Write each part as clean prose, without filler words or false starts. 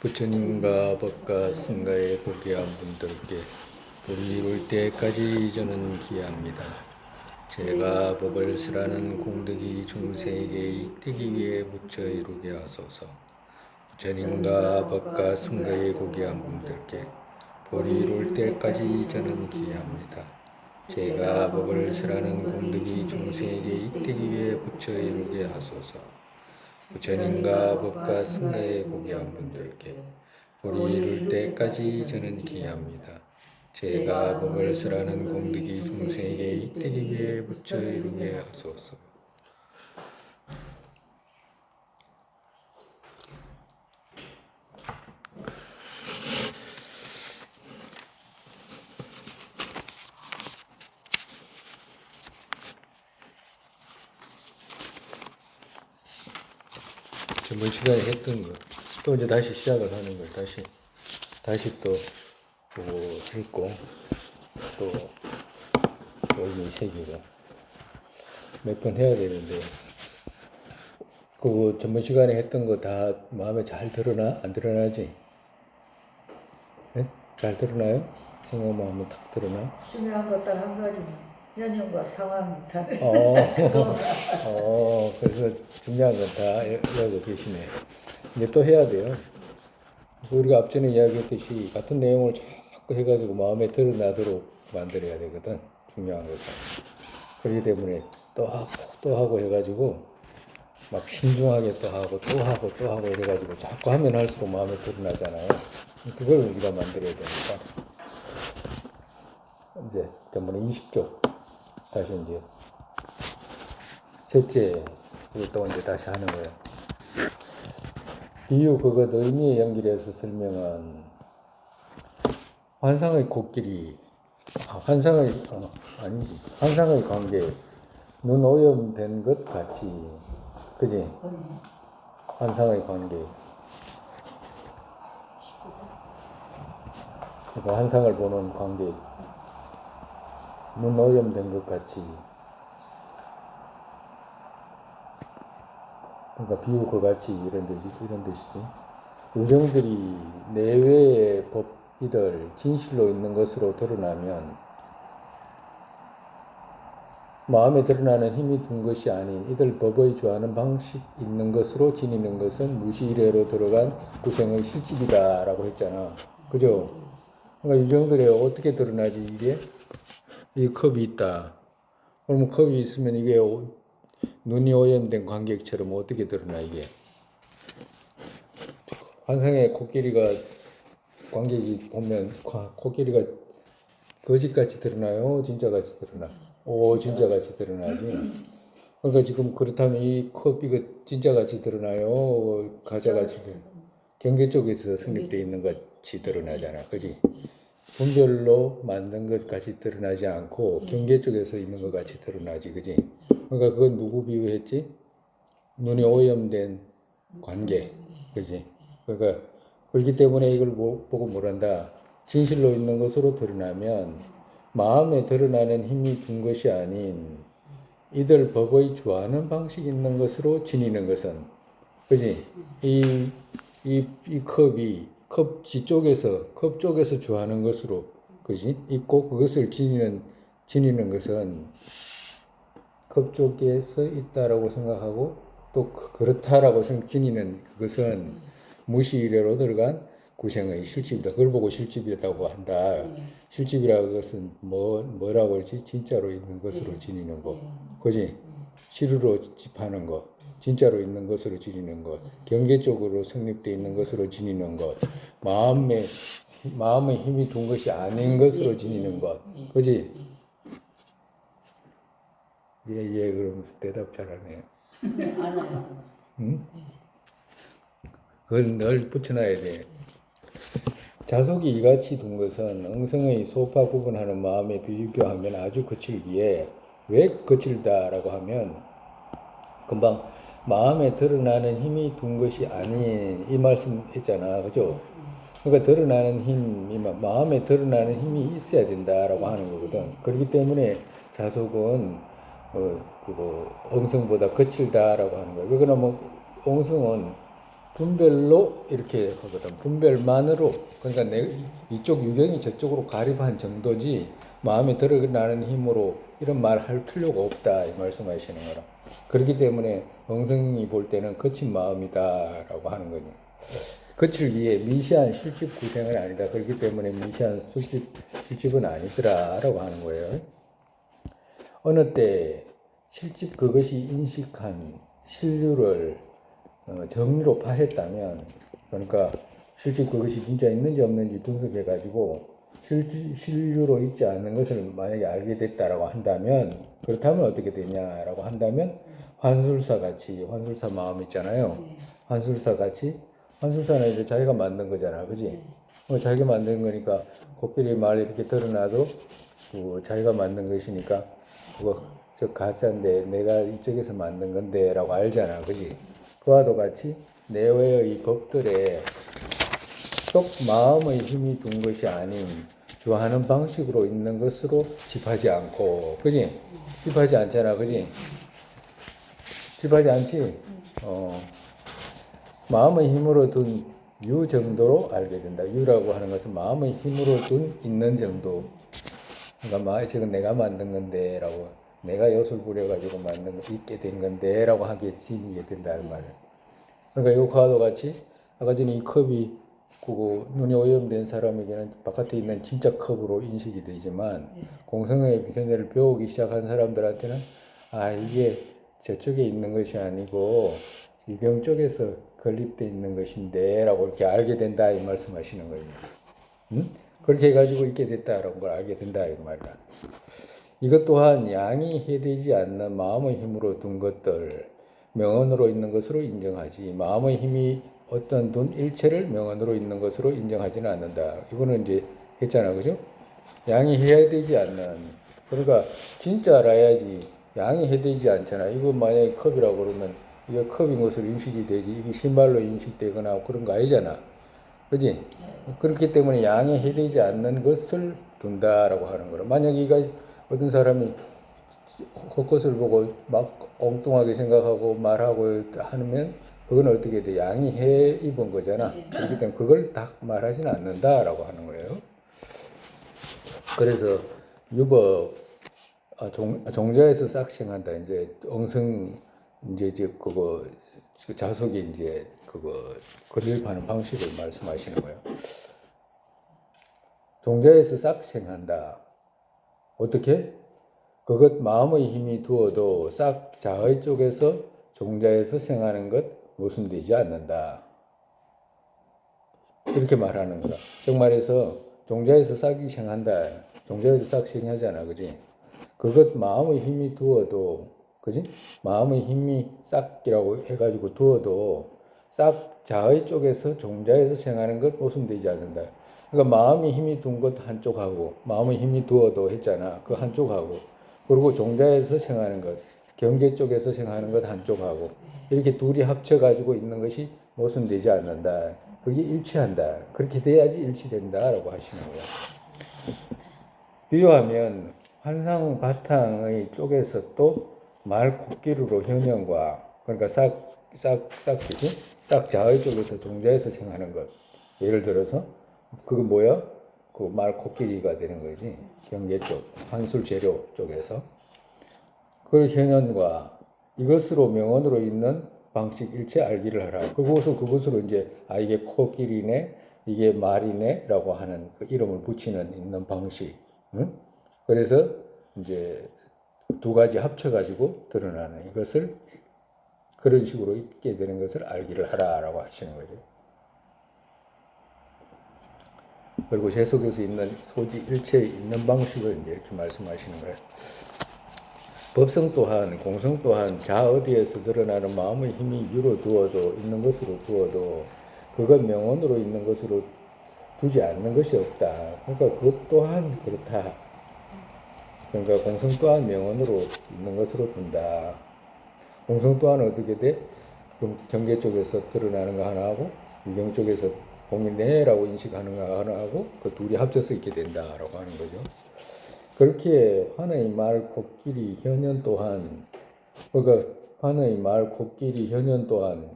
부처님과 법과 승가에 고귀한 분들께 불이 이룰 때까지 저는 기합니다. 제가 법을 쓰라는 공덕이 중생에게 이익되기 위해 부처 이루게 하소서. 부처님과 법과 승가에 고귀한 분들께 불이 이룰 때까지 저는 기합니다. 제가 법을 쓰라는 공덕이 중생에게 이익되기 위해 부처 이루게 하소서. 부처님과 법과 승가에 고귀한 분들께 불이 이룰 때까지 저는 기합니다. 제가 법을 쓰라는 공덕이 중생에게 이익되기 위해 부처 이루게 하소서. 저번 시간에 했던 거, 또 이제 다시 시작을 하는 걸 다시 또 보고 읽고, 또 여기 새기고, 몇 번 해야 되는데, 그거 저번 시간에 했던 거 다 마음에 잘 드러나? 안 드러나지? 네? 잘 드러나요? 생각만 하면 딱 드러나? 중요한 것 딱 한 가지만 현영과 상황 다. 그래서 중요한 건 다 외우고 계시네. 이제 또 해야 돼요. 우리가 앞전에 이야기했듯이 같은 내용을 자꾸 해가지고 마음에 드러나도록 만들어야 되거든. 중요한 것은. 그렇기 때문에 또 하고 해가지고 막 신중하게 또 하고 이래가지고 자꾸 하면 할수록 마음에 드러나잖아요. 그걸 우리가 만들어야 되니까. 이제 전번에 20쪽 다시 이제 셋째 또 이제 다시 하는 거예요. 비유 그것 의미에 연결해서 설명한 환상의 코끼리, 환상의 관계, 눈 오염된 것 같이, 그지? 환상의 관계. 그러니까 환상을 보는 관계, 눈 오염된 것 같이. 그러니까 비유 그 같이 이런 뜻이지. 우정들이 내외의 법이들 진실로 있는 것으로 드러나면 마음에 드러나는 힘이 든 것이 아닌 이들 법의 좋아하는 방식 있는 것으로 지니는 것은 무시이래로 들어간 구생의 실질이다 라고 했잖아. 그죠? 그러니까 유정들이 어떻게 드러나지 이게? 이 컵이 있다. 그러면 컵이 있으면 이게 눈이 오염된 관객처럼 어떻게 드러나 이게? 환상의 코끼리가 관객이 보면 코끼리가 거짓같이 드러나요? 진짜같이 드러나? 진짜같이 드러나지. 그러니까 지금 그렇다면 이 컵 이거 진짜같이 드러나요? 가짜같이 드러나? 경계 쪽에서 성립되어 있는 것이 드러나잖아, 그지? 분별로 만든 것 같이 드러나지 않고 경계 쪽에서 있는 것 같이 드러나지, 그지? 그러니까 그건 누구 비유했지? 눈이 오염된 관계, 그지? 그러니까 그렇기 때문에 이걸 보고 뭐란다? 진실로 있는 것으로 드러나면 마음에 드러나는 힘이 든 것이 아닌 이들 법의 좋아하는 방식 있는 것으로 지니는 것은, 그지? 이 컵이 컵 쪽에서 좋아하는 것으로, 그지? 있고 그것을 지니는 것은 컵 쪽에서 있다라고 생각하고 또 그렇다라고 지니는 그것은 무시이래로 들어간 구생의 실집이다. 그걸 보고 실집이라고 한다. 실집이라는 것은 뭐라고 그러지? 진짜로 있는 것으로 지니는 거. 그지? 실으로 집하는 거. 진짜로 있는 것으로 지니는 것. 경계적으로 성립되어 있는 것으로 지니는 것. 마음의 힘이 둔 것이 아닌 것으로 지니는 것. 그지? 예, 그러면서 대답 잘하네요. 알아요. 응? 그걸 늘 붙여놔야 돼. 자석이 이같이 둔 것은 응성의 소파 구분하는 마음에 비교하면 아주 거칠기에 왜 거칠다라고 하면 금방 마음에 드러나는 힘이 둔 것이 아닌 이 말씀 했잖아, 그죠? 그러니까 드러나는 힘이 마음에 드러나는 힘이 있어야 된다라고 하는 거거든. 그렇기 때문에 자석은 응성보다 거칠다라고 하는 거야. 왜 그러면 응성은 분별로 이렇게 하거든. 분별만으로. 그러니까 이쪽 유경이 저쪽으로 가립한 정도지 마음에 드러나는 힘으로 이런 말 할 필요가 없다 이 말씀하시는 거라. 그렇기 때문에 엉성이 볼 때는 거친 마음이다라고 하는 거죠. 거칠 위해 미시한 실집 구생은 아니다. 그렇기 때문에 미시한 실집은 아니더라라고 하는 거예요. 어느 때 실집 그것이 인식한 신류를 정리로 파했다면, 그러니까 실집 그것이 진짜 있는지 없는지 분석해 가지고 신류로 있지 않는 것을 만약에 알게 됐다라고 한다면, 그렇다면 어떻게 되냐라고 한다면 환술사 같이, 환술사 마음 있잖아요. 환술사 같이, 환술사는 이제 자기가 만든 거잖아, 그지? 자기가 만든 거니까 코끼리 말 이렇게 드러나도 자기가 만든 것이니까 그거 저 가짜인데 내가 이쪽에서 만든 건데라고 알잖아, 그지? 그와도 같이 내외의 이 법들에 쏙 마음의 힘이 둔 것이 아닌 주하는 방식으로 있는 것으로 집하지 않고, 그지? 집하지 않잖아, 그지? 집하지 않지? 마음의 힘으로 둔 유 정도로 알게 된다. 유라고 하는 것은 마음의 힘으로 둔 있는 정도. 그러니까 지금 내가 만든 건데라고, 내가 엿을 부려가지고 만든 거 있게 된 건데라고 하게 지니게 된다는 말이에요. 그러니까 요과도 같이 아까 전에 이 컵이 그거 눈이 오염된 사람에게는 바깥에 있는 진짜 컵으로 인식이 되지만 공성의 견해를 배우기 시작한 사람들한테는 아 이게 저쪽에 있는 것이 아니고 유경 쪽에서 건립되어 있는 것인데 라고 이렇게 알게 된다 이 말씀하시는 거예요. 그렇게 해가지고 있게 됐다라는 걸 알게 된다 이 말이야. 이것 또한 양이 해되지 않는 마음의 힘으로 둔 것들 명언으로 있는 것으로 인정하지 마음의 힘이 어떤 둔 일체를 명언으로 있는 것으로 인정하지는 않는다. 이거는 이제 했잖아, 그죠? 양이 해야 되지 않는, 그러니까 진짜 알아야지. 양이 해되지 않잖아. 이거 만약에 컵이라고 그러면 이게 컵인 것으로 인식이 되지 이게 신발로 인식되거나 그런 거 아니잖아, 그지? 그렇기 때문에 양이 해되지 않는 것을 둔다라고 하는 거라. 만약에 이가 어떤 사람이 헛것을 보고 막 엉뚱하게 생각하고 말하고 하면 그건 어떻게 돼? 양이 해 입은 거잖아. 그렇기 때문에 그걸 다 말하지는 않는다라고 하는 거예요. 그래서 유법 종자에서 싹생한다. 이제 엉성 이제 그거 자석이 이제 그거 건립하는 방식을 말씀하시는 거예요. 종자에서 싹생한다. 어떻게? 그것 마음의 힘이 두어도 싹 자의 쪽에서 종자에서 생하는 것 모순되지 않는다. 이렇게 말하는 거다. 즉 말해서 종자에서 싹이 생한다. 종자에서 싹 생하잖아, 그지? 그것 마음의 힘이 두어도, 그지? 마음의 힘이 싹이라고 해가지고 두어도 싹 자의 쪽에서 종자에서 생하는 것 모순되지 않는다. 그러니까 마음의 힘이 둔 것 한쪽하고 마음의 힘이 두어도 했잖아. 그 한쪽하고 그리고 종자에서 생하는 것 경계 쪽에서 생하는 것 한쪽하고 이렇게 둘이 합쳐가지고 있는 것이 모순되지 않는다. 그게 일치한다. 그렇게 돼야지 일치된다라고 하시는 거예요. 비유하면 환상 바탕의 쪽에서 또 말 코끼리로 현현과 그러니까 싹 자의 쪽에서 종자에서 생하는 것. 예를 들어서 그게 뭐야? 그 말 코끼리가 되는 거지. 경계 쪽, 환술 재료 쪽에서. 그 현현과 이것으로 명언으로 있는 방식 일체 알기를 하라. 그것으로 이제 이게 코끼리네, 이게 말이네라고 하는 그 이름을 붙이는 있는 방식. 응? 그래서 이제 두 가지 합쳐가지고 드러나는 이것을 그런 식으로 있게 되는 것을 알기를 하라라고 하시는 거죠. 그리고 제 속에서 있는 소지 일체에 있는 방식을 이제 이렇게 말씀하시는 거예요. 법성 또한 공성 또한 자 어디에서 드러나는 마음의 힘이 유로 두어도 있는 것으로 두어도 그것 명언으로 있는 것으로 두지 않는 것이 없다. 그러니까 그것 또한 그렇다. 그러니까 공성 또한 명언으로 있는 것으로 둔다. 공성 또한 어떻게 돼? 경계 쪽에서 드러나는 거 하나 하고 유경 쪽에서 공인내라고 인식하는 거 하나 하고 그 둘이 합쳐서 있게 된다라고 하는 거죠. 그렇게 환의 말 코끼리 현현 또한 그러니까 환의 말 코끼리 현현 또한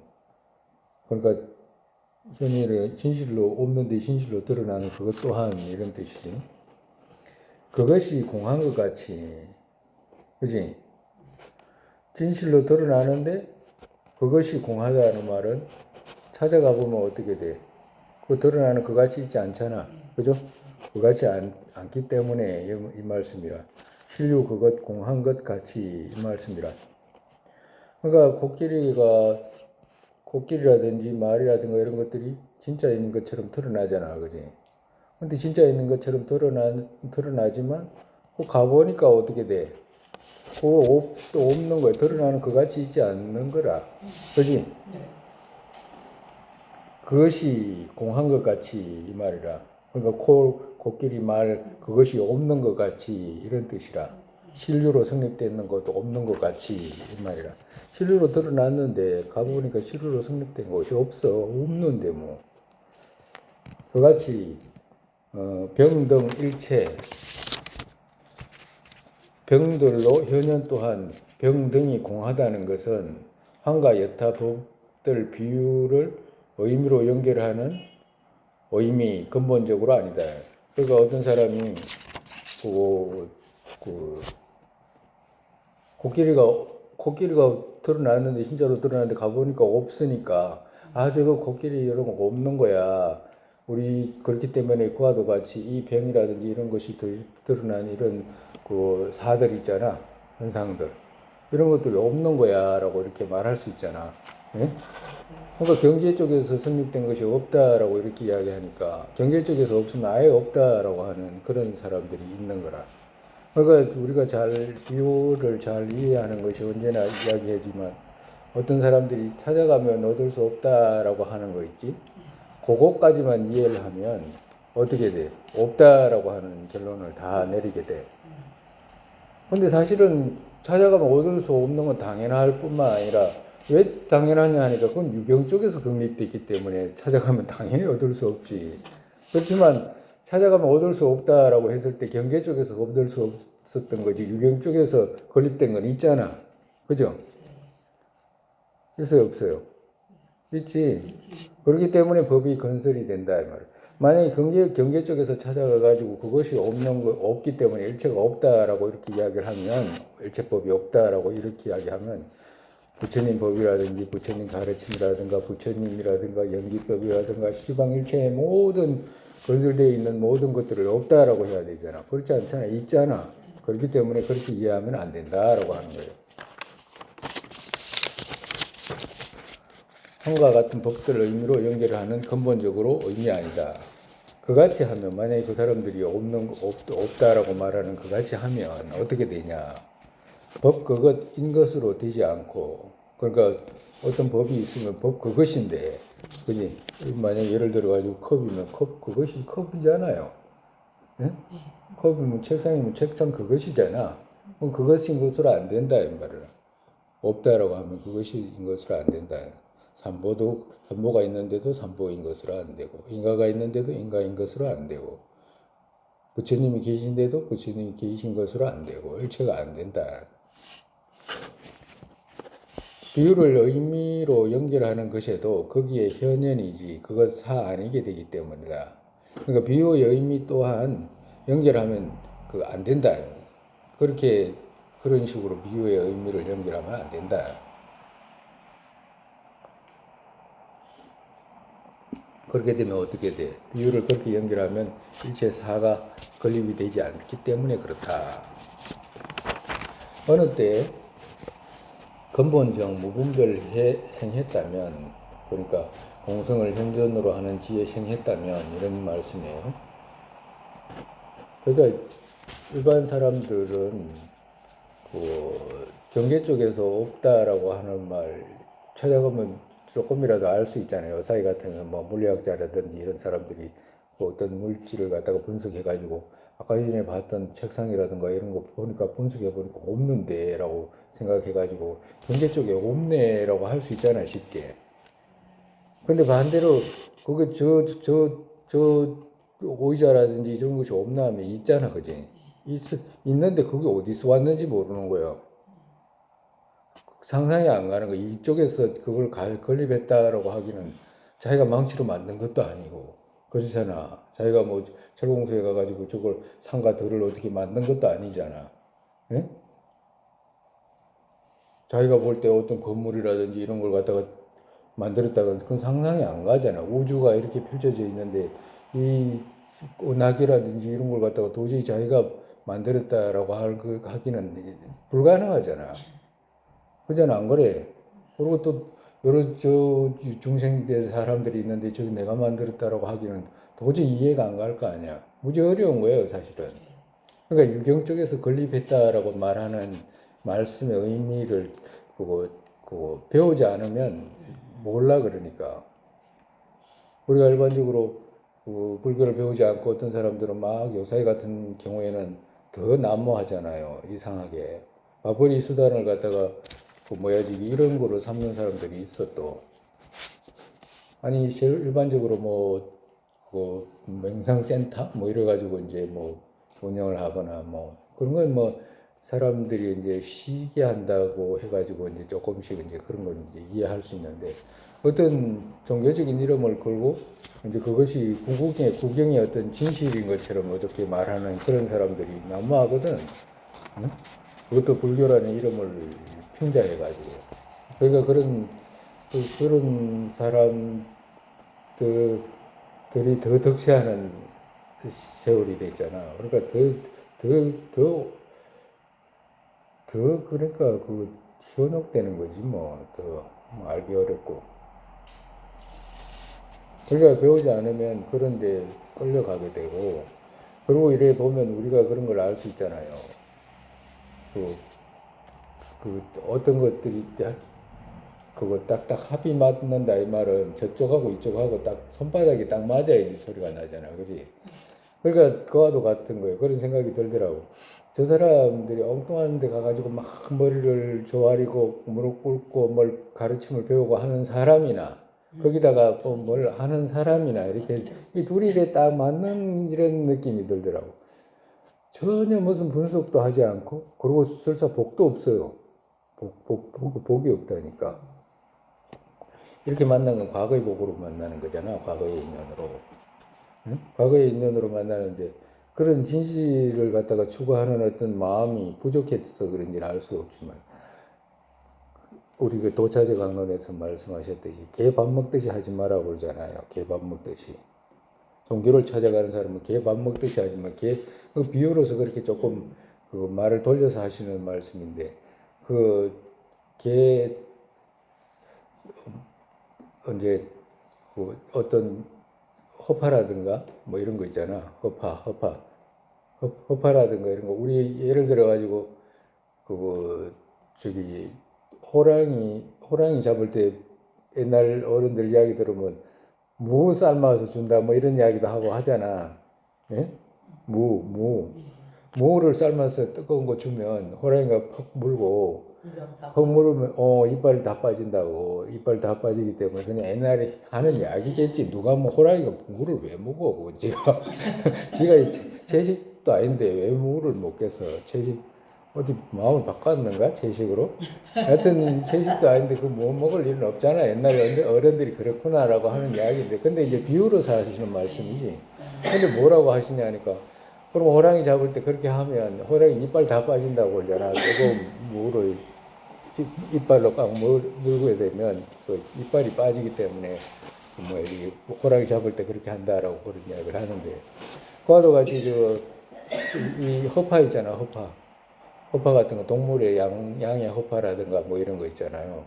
그러니까 현일을 진실로 없는데 진실로 드러나는 그것 또한 이런 뜻이지. 그것이 공한 것 같이, 그지? 진실로 드러나는데 그것이 공하다는 말은 찾아가 보면 어떻게 돼? 그 드러나는 그같이 있지 않잖아. 그죠? 그같이 않기 때문에 이 말씀이라. 신류 그것 공한 것 같이 이 말씀이라. 그러니까 코끼리라든지 말이라든가 이런 것들이 진짜 있는 것처럼 드러나잖아. 그지? 근데 진짜 있는 것처럼 드러나지만 그 가보니까 어떻게 돼? 또 없는 거야. 드러나는 그같이 있지 않는 거라. 그지? 그것이 공한 것 같이 이 말이라. 그러니까 코끼리 말 그것이 없는 것 같이 이런 뜻이라. 신류로 성립되는 것도 없는 것 같이 이 말이라. 신류로 드러났는데 가보니까 신류로 성립된 것이 없어. 없는데 뭐. 그같이 병등 일체 병들로 현현 또한 병등이 공하다는 것은 한과 여타 법들 비유를 의미로 연결하는 의미 근본적으로 아니다. 그러니까 어떤 사람이 그 코끼리가 드러났는데 진짜로 드러났는데 가보니까 없으니까 저거 코끼리 이런 거 없는 거야. 우리 그렇기 때문에 그와도 같이 이 병이라든지 이런 것이 드러난 이런 그 사들 있잖아. 현상들. 이런 것들이 없는 거야 라고 이렇게 말할 수 있잖아. 네? 그러니까 경제 쪽에서 성립된 것이 없다라고 이렇게 이야기하니까 경제 쪽에서 없으면 아예 없다라고 하는 그런 사람들이 있는 거라. 그러니까 우리가 비유를 잘 이해하는 것이 언제나 이야기하지만 어떤 사람들이 찾아가면 얻을 수 없다라고 하는 거 있지? 그것까지만 이해를 하면 어떻게 돼? 없다라고 하는 결론을 다 내리게 돼. 근데 사실은 찾아가면 얻을 수 없는 건 당연할 뿐만 아니라 왜 당연하냐 하니까 그건 유경 쪽에서 성립됐기 때문에 찾아가면 당연히 얻을 수 없지. 그렇지만 찾아가면 얻을 수 없다라고 했을 때 경계 쪽에서 얻을 수 없었던 거지 유경 쪽에서 건립된 건 있잖아. 그죠? 있어요, 없어요? 있지. 그렇기 때문에 법이 건설이 된다 이 말이야. 만약에 경계 쪽에서 찾아가가지고 그것이 없기 때문에 일체가 없다라고 이렇게 이야기를 하면 일체법이 없다라고 이렇게 이야기하면 부처님 법이라든지 부처님 가르침이라든가 부처님이라든가 연기법이라든가 시방일체의 모든 건설되어 있는 모든 것들을 없다라고 해야 되잖아. 그렇지 않잖아. 있잖아. 그렇기 때문에 그렇게 이해하면 안 된다라고 하는 거예요. 한과 같은 법들을 의미로 연결하는 근본적으로 의미 아니다. 그같이 하면 만약에 그 사람들이 없다라고 말하는 그같이 하면 어떻게 되냐? 법 그것인 것으로 되지 않고 그러니까 어떤 법이 있으면 법 그것인데 그지? 만약 예를 들어 가지고 컵이면 컵 그것이 컵이잖아요. 예? 컵이면 책상이면 책상 그것이잖아. 그럼 그것인 것으로 안 된다 이 말을. 없다라고 하면 그것인 것으로 안 된다. 삼보가 있는데도 삼보인 것으로 안 되고 인가가 있는데도 인가인 것으로 안 되고 부처님이 계신데도 부처님이 계신 것으로 안 되고 일체가 안 된다. 비유를 의미로 연결하는 것에도 거기에 현현이지 그것 사 아니게 되기 때문이다. 그러니까 비유의 의미 또한 연결하면 안 된다. 그런 식으로 비유의 의미를 연결하면 안 된다. 그렇게 되면 어떻게 돼? 비유를 그렇게 연결하면 일체 사가 건립이 되지 않기 때문에 그렇다. 어느 때 근본적 무분별해 생했다면 그러니까 공성을 현존으로 하는 지에 생했다면 이런 말씀이에요. 그러니까 일반 사람들은 경계 쪽에서 없다라고 하는 말 찾아가면 조금이라도 알 수 있잖아요. 사이 같은 뭐 물리학자라든지 이런 사람들이 어떤 물질을 갖다가 분석해가지고 아까 전에 봤던 책상이라든가 이런 거 보니까 분석해보니까 없는데 라고 생각해가지고 경계 쪽에 없네라고 할 수 있잖아 쉽게. 근데 반대로 그게 저 의자라든지 이런 것이 없나 하면 있잖아 그지? 있는데 그게 어디서 왔는지 모르는 거예요. 상상이 안 가는 거. 이쪽에서 그걸 건립했다라고 하기는 자기가 망치로 만든 것도 아니고 그렇잖아. 자기가 뭐 철공소에 가가지고 저걸 산과 들을 어떻게 만든 것도 아니잖아. 예? 자기가 볼 때 어떤 건물이라든지 이런 걸 갖다가 만들었다가 그건 상상이 안 가잖아. 우주가 이렇게 펼쳐져 있는데 이 은하계라든지 이런 걸 갖다가 도저히 자기가 만들었다라고 하기는 불가능하잖아. 그잖아, 안 그래? 그리고 또 여러 중생대 사람들이 있는데 저기 내가 만들었다라고 하기는 도저히 이해가 안 갈 거 아니야. 무지 어려운 거예요, 사실은. 그러니까 유경 쪽에서 건립했다라고 말하는 말씀의 의미를 그거 배우지 않으면 몰라 그러니까. 우리가 일반적으로 그 불교를 배우지 않고 어떤 사람들은 막 요사이 같은 경우에는 더 난무하잖아요. 이상하게. 마벌이 수단을 갖다가 그 뭐야지 이런 거로 삼는 사람들이 있어 또. 아니 일반적으로 그 명상센터 뭐 이래가지고 이제 뭐 운영을 하거나 뭐 그런 건 뭐 사람들이 이제 쉬게 한다고 해가지고 이제 조금씩 이제 그런 걸 이제 이해할 수 있는데 어떤 종교적인 이름을 걸고 이제 그것이 구경의 어떤 진실인 것처럼 어떻게 말하는 그런 사람들이 난무하거든. 응? 그것도 불교라는 이름을 핑자해가지고. 그러니까 그런 사람들이 더 덕시하는 세월이 됐잖아. 그러니까 그러니까 그 현혹되는 거지 더 알기 어렵고. 그러니까 배우지 않으면 그런데 끌려가게 되고, 그리고 이래 보면 우리가 그런 걸 알 수 있잖아요. 그 어떤 것들이 그거 딱딱 합이 맞는다 이 말은 저쪽하고 이쪽하고 딱 손바닥이 딱 맞아야지 소리가 나잖아, 그지? 그러니까 그와도 같은 거예요. 그런 생각이 들더라고. 저 사람들이 엉뚱한 데 가가지고 막 머리를 조아리고 무릎 꿇고 뭘 가르침을 배우고 하는 사람이나 거기다가 또 뭘 하는 사람이나 이렇게 이 둘이 이렇게 딱 맞는 이런 느낌이 들더라고. 전혀 무슨 분석도 하지 않고 그리고 설사 복도 없어요. 복이 없다니까. 이렇게 만난 건 과거의 복으로 만나는 거잖아. 과거의 인연으로. 응? 과거의 인연으로 만나는데 그런 진실을 갖다가 추구하는 어떤 마음이 부족해서 그런지는 알 수 없지만 우리 그 도차제 강론에서 말씀하셨듯이 개 밥 먹듯이 하지 마라고 그러잖아요. 개 밥 먹듯이. 종교를 찾아가는 사람은 개 밥 먹듯이 하지만 그 비유로서 그렇게 조금 그 말을 돌려서 하시는 말씀인데 개 이제 그 어떤 허파라든가 뭐 이런 거 있잖아. 허파라든가 이런 거 우리 예를 들어 가지고 저기 호랑이 잡을 때 옛날 어른들 이야기 들으면 무 삶아서 준다 뭐 이런 이야기도 하고 하잖아. 예? 무를 삶아서 뜨거운 거 주면 호랑이가 퍽 물고 퍽 물으면 이빨 다 빠진다고. 이빨 다 빠지기 때문에 그냥 옛날에 하는 이야기겠지. 누가 뭐 호랑이가 무를 왜 먹어? 지가 채식도 아닌데 왜 무를 먹겠어? 채식 어디 마음을 바꿨는가? 채식으로? 하여튼 채식도 아닌데 그 뭐 먹을 일은 없잖아. 옛날에 어른들이 그렇구나라고 하는 이야기인데 근데 이제 비유로서 하시는 말씀이지. 근데 뭐라고 하시냐니까 그럼 호랑이 잡을 때 그렇게 하면 호랑이 이빨 다 빠진다고 그러잖아. 뜨거운 무를 이빨로 꽉 물게 되면 그 이빨이 빠지기 때문에 뭐 이 호랑이 잡을 때 그렇게 한다라고 그런 이야기를 하는데 그와도 같이 이 허파 있잖아. 허파 같은 거 동물의 양의 허파라든가 뭐 이런 거 있잖아요.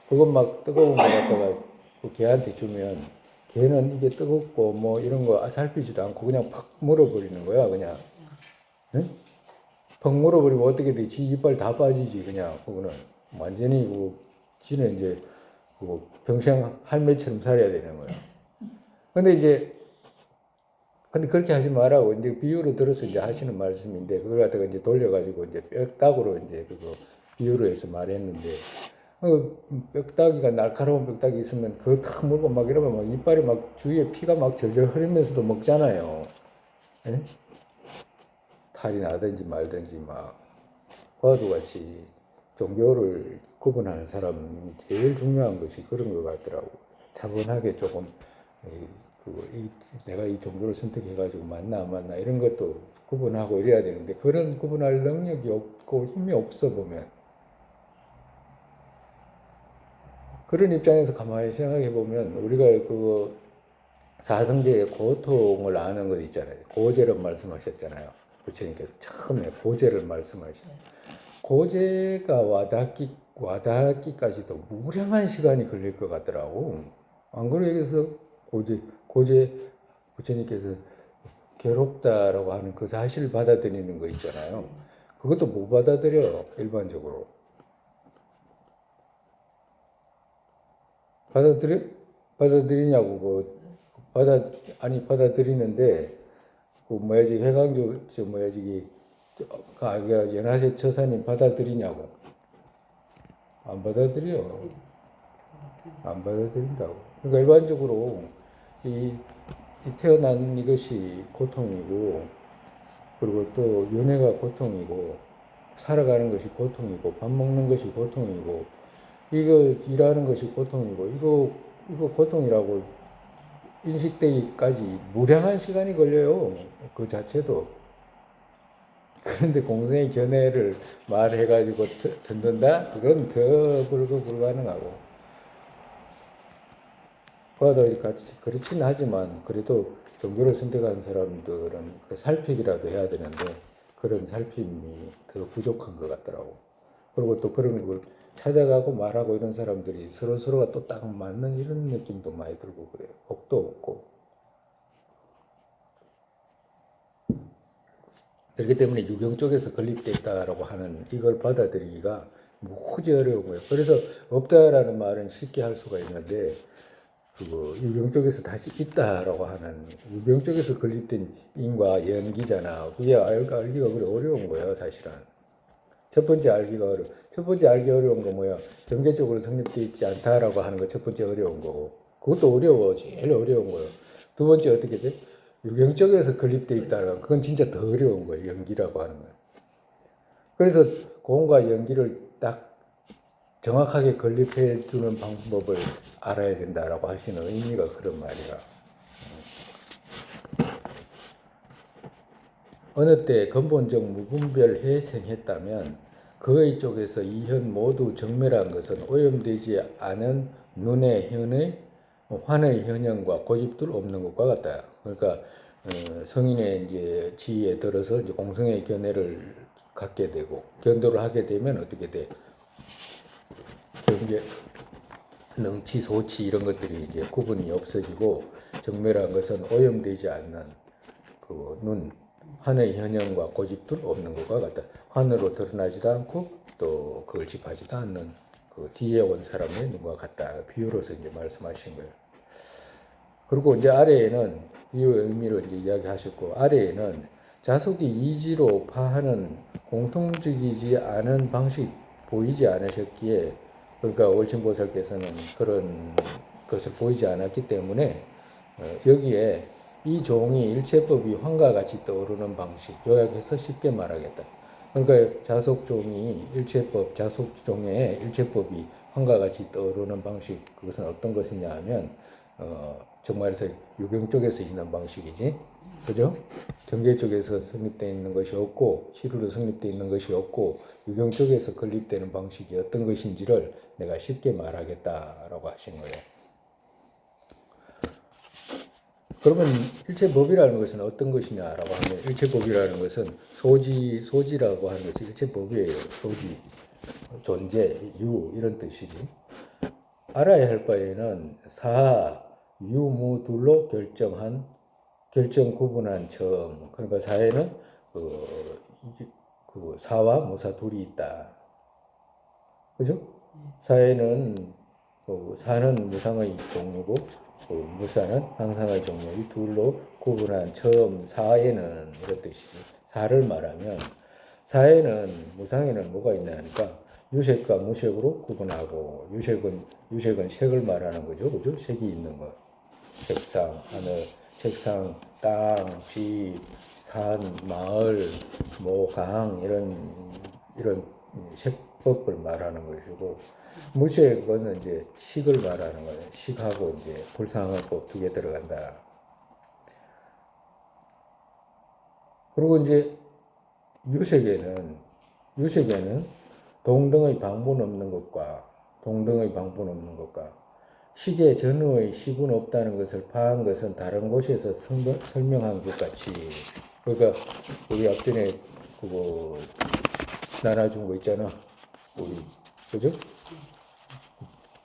그것 막 뜨거운 거 갖다가 그 개한테 주면 개는 이게 뜨겁고 뭐 이런 거 살피지도 않고 그냥 팍 물어버리는 거야 그냥. 응? 팍 물어버리면 어떻게 되지? 이빨 다 빠지지 그냥. 그거는 완전히 지는 이제 평생 할매처럼 살아야 되는 거야. 근데 그렇게 하지 말라고 이제 비유로 들어서 이제 하시는 말씀인데 그걸 갖다가 이제 돌려가지고 이제 뼈다구로 이제 그거 비유로 해서 말했는데 뼈다귀가 날카로운 뼈다귀 있으면 그거 탁 물고 막 이러면 막 이빨이 막 주위에 피가 막 절절 흐르면서도 먹잖아요. 에? 탈이 나든지 말든지 막 그와도 같이 종교를 구분하는 사람이 제일 중요한 것이 그런 것 같더라고. 차분하게 조금 내가 이 종교를 선택해가지고 맞나 안 맞나 이런 것도 구분하고 이래야 되는데 그런 구분할 능력이 없고 힘이 없어 보면 그런 입장에서 가만히 생각해 보면 우리가 그 사성제의 고통을 아는 것 있잖아요. 고제를 말씀하셨잖아요. 부처님께서 처음에 고제를 말씀하셨어요. 고제가 와닿기까지도 무량한 시간이 걸릴 것 같더라고. 안 그래서 고제 부처님께서 괴롭다라고 하는 그 사실을 받아들이는 거 있잖아요. 그것도 못 받아들여 일반적으로. 받아들이냐고 받아들이는데 그 뭐야지 해강조 저 뭐야지 연하세 처사님 받아들이냐고. 안 받아들인다고. 그러니까 일반적으로 이 태어난 이것이 고통이고 그리고 또 연애가 고통이고 살아가는 것이 고통이고 밥 먹는 것이 고통이고 이거 일하는 것이 고통이고 이거 고통이라고 인식되기까지 무량한 시간이 걸려요. 그 자체도. 그런데 공생의 견해를 말해가지고 듣는다? 그건 더 불가능하고. 그렇긴 하지만 그래도 종교를 선택한 사람들은 그 살피기라도 해야 되는데 그런 살핌이 더 부족한 것 같더라고. 그리고 또 그런 걸 찾아가고 말하고 이런 사람들이 서로가 또 딱 맞는 이런 느낌도 많이 들고 그래요. 복도 없고. 그렇기 때문에 유경 쪽에서 건립되어 있다라고 하는 이걸 받아들이기가 무지 어려운 거예요. 그래서 없다라는 말은 쉽게 할 수가 있는데 유경 쪽에서 다시 있다라고 하는 유경 쪽에서 건립된 인과 연기잖아. 그게 알기가 그래 어려운 거예요, 사실은. 첫 번째 알기 어려운 거 뭐야? 경제적으로 성립되어 있지 않다라고 하는 거 첫 번째 어려운 거고. 그것도 어려워. 제일 어려운 거예요. 두 번째 어떻게 돼? 유경적에서 건립되어 있다가 그건 진짜 더 어려운 거예요. 연기라고 하는 거예요. 그래서 공과 연기를 딱 정확하게 건립해 주는 방법을 알아야 된다라고 하시는 의미가 그런 말이라. 어느 때 근본적 무분별해 생했다면 그의 쪽에서 이현 모두 정멸한 것은 오염되지 않은 눈의 현의 환의 현현과 고집들 없는 것과 같다. 그러니까 성인의 이제 지위에 들어서 이제 공성의 견해를 갖게 되고 견도를 하게 되면 어떻게 돼? 경계, 능치, 소치 이런 것들이 이제 구분이 없어지고 정멸한 것은 오염되지 않는 그 눈, 하늘의 현현과 고집들 없는 것과 같다. 하늘로 드러나지도 않고 또 그걸 집하지도 않는 그 뒤에 온 사람의 눈과 같다. 비유로서 이제 말씀하신 거예요. 그리고 이제 아래에는 비유 의미로 이제 이야기하셨고 아래에는 자속이 이지로 파하는 공통적이지 않은 방식 보이지 않으셨기에 그러니까 월침보살께서는 그런 것을 보이지 않았기 때문에 여기에 이 종이 일체법이 환과 같이 떠오르는 방식 요약해서 쉽게 말하겠다. 그러니까 자속종이 일체법 자속종의 일체법이 환과 같이 떠오르는 방식 그것은 어떤 것이냐 하면 정말에서 유경 쪽에서 있는 방식이지 그죠? 경계 쪽에서 성립되어 있는 것이 없고 시루로 성립되어 있는 것이 없고 유경 쪽에서 건립되는 방식이 어떤 것인지를 내가 쉽게 말하겠다라고 하신 거예요. 그러면 일체법이라는 것은 어떤 것이냐라고 하면 일체법이라는 것은 소지라고 하는 것이 일체법이에요. 소지, 존재, 유 이런 뜻이지. 알아야 할 바에는 사, 유, 무 둘로 결정 구분한 점. 그러니까 사에는 그 사와 무사 둘이 있다. 그죠? 사에는 사는 무상의 종류고 무사는 항상의 종류. 이 둘로 구분한 처음 사에는 이런 뜻이지. 사를 말하면 사에는 무상에는 뭐가 있냐 하니까 유색과 무색으로 구분하고 유색은 색을 말하는 거죠. 그죠? 색이 있는 거. 책상, 하늘, 책상, 땅, 집, 산, 마을, 강 이런 법을 말하는 것이고 무색은 이제 식을 말하는 거예요. 식하고 이제 불상하고 두 개 들어간다. 그리고 이제 유색에는 동등의 방분 없는 것과 식의 전후의 식은 없다는 것을 파한 것은 다른 곳에서 설명한 것 같이, 그러니까 우리 앞전에 그거 나눠준 거 있잖아, 우리 그죠?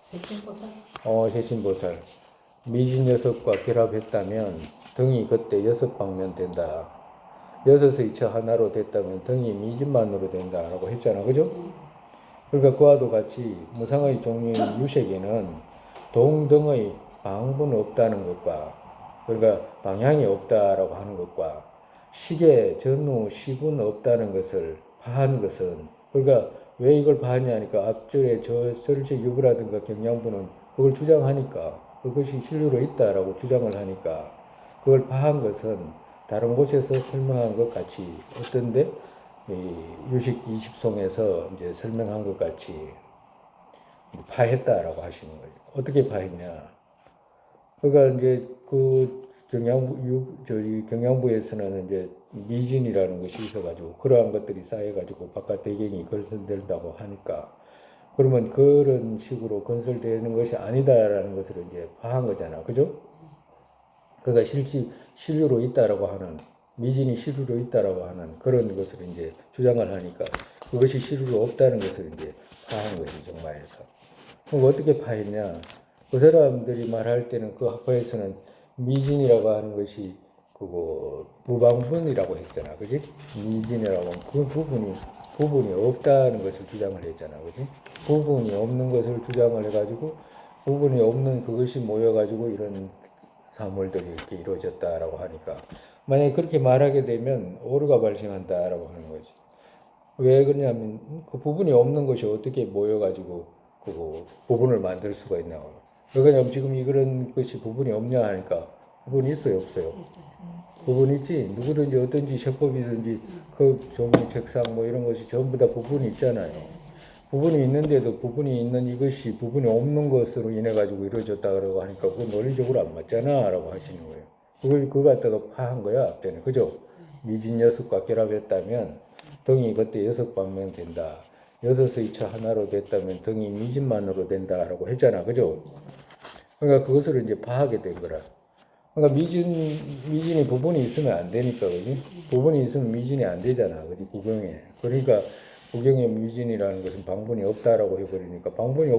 세친보살. 세신보살 미진 녀석과 결합했다면 등이 그때 6방면 된다. 6의 이처 하나로 됐다면 등이 미진만으로 된다라고 했잖아, 그죠? 그러니까 그와도 같이 무상의 종류인 유색에는 동등의 방분 없다는 것과, 그러니까 방향이 없다라고 하는 것과 식의 전후 식은 없다는 것을 파한 것은, 그러니까 왜 이걸 파하냐 하니까 앞줄에 저 설치 유부라든가 경양부는 그걸 주장하니까, 그것이 실류로 있다라고 주장을 하니까 그걸 파한 것은 다른 곳에서 설명한 것 같이, 어떤데 이 유식 20송에서 이제 설명한 것 같이 파했다라고 하시는 거예요. 어떻게 파했냐? 그러니까 이제 그 경양부에서는 이제 미진이라는 것이 있어가지고 그러한 것들이 쌓여가지고 바깥 배경이 건설된다고 하니까, 그러면 그런 식으로 건설되는 것이 아니다라는 것을 이제 파한 거잖아, 그죠? 그러니까 실류로 있다라고 하는, 미진이 실류로 있다라고 하는 그런 것을 이제 주장을 하니까 그것이 실류로 없다는 것을 이제 파한 것이 정말에서. 그럼 어떻게 파했냐? 그 사람들이 말할 때는 그 학파에서는 미진이라고 하는 것이 그거 무방분이라고 했잖아, 그지? 미진이라고 하면 그 부분이 없다는 것을 주장을 했잖아, 그지? 부분이 없는 것을 주장을 해가지고 부분이 없는 그것이 모여가지고 이런 사물들이 이렇게 이루어졌다라고 하니까, 만약에 그렇게 말하게 되면 오류가 발생한다라고 하는 거지. 왜 그러냐면 그 부분이 없는 것이 어떻게 모여가지고 그 부분을 만들 수가 있냐고. 왜 그러냐면 지금 이런 것이 부분이 없냐 하니까 부분이 있어요, 없어요? 부분이 있지. 누구든지 어떤지 세법이든지 그 종이 책상 뭐 이런 것이 전부 다 부분이 있잖아요. 부분이 있는데도 부분이 있는 이것이 부분이 없는 것으로 인해 가지고 이루어졌다 그러고 하니까 그건 논리적으로 안 맞잖아라고 하시는 거예요. 그걸 갖다가 파한 거야 앞에는, 그죠? 미진 녀석과 결합했다면 등이 그때 6방면 된다. 6의 이처 하나로 됐다면 등이 미진만으로 된다라고 했잖아, 그죠? 그러니까 그것을 이제 파하게 된 거라. 그러니까 미진이 부분이 있으면 안 되니까, 그지? 부분이 있으면 미진이 안 되잖아, 그지? 구경에. 그러니까 구경에 미진이라는 것은 방분이 없다라고 해버리니까, 방분이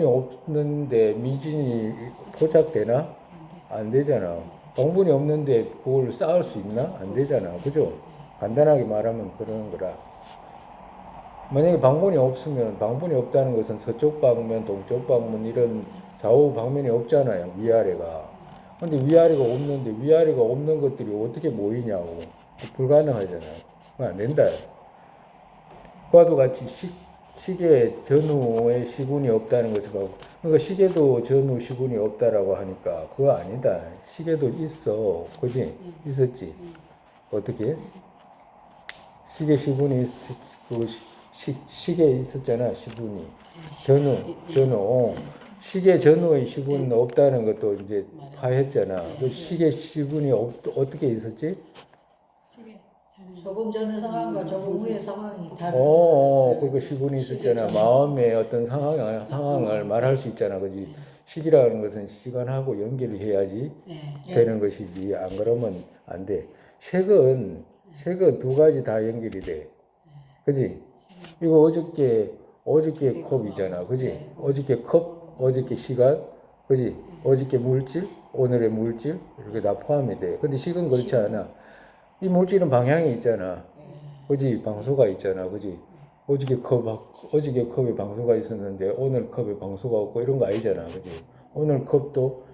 없는데 미진이 포착되나? 안 되잖아. 방분이 없는데 그걸 쌓을 수 있나? 안 되잖아, 그죠? 간단하게 말하면 그런 거라. 만약에 방분이 없다는 것은 서쪽 방면, 동쪽 방면 이런 좌우 방면이 없잖아요, 위아래가. 근데 위아래가 없는 것들이 어떻게 모이냐고. 불가능하잖아요. 안 된다. 그와도 같이 시계 전후에 시군이 없다는 것을 하고, 그러니까 시계도 전후 시군이 없다라고 하니까 그거 아니다. 시계도 있어, 그지? 있었지. 어떻게? 시계 시군이 시계에 있었잖아, 시군이. 전후. 시계 전후의 시군은 없다는 것도 이제 파했잖아. 그 시계 시군이 어떻게 있었지? 조금 전의 상황과 조금 후의 상황이 다른. 그러니까 시군이 있었잖아. 마음의 어떤 상황을 말할 수 있잖아, 그지? 시기라는 것은 시간하고 연결을 해야지 되는 것이지, 안 그러면 안 돼. 색은 두 가지 다 연결이 돼, 그지? 이거 어저께 컵이잖아, 그지? 어저께 컵, 어저께 시간, 그지? 어저께 물질, 오늘의 물질, 이렇게 다 포함이 돼. 근데 식은 그렇지 않아. 이 물질은 방향이 있잖아, 그지? 방수가 있잖아, 그지? 어저께 컵에 방수가 있었는데 오늘 컵에 방수가 없고 이런 거 아니잖아, 그지? 오늘 컵도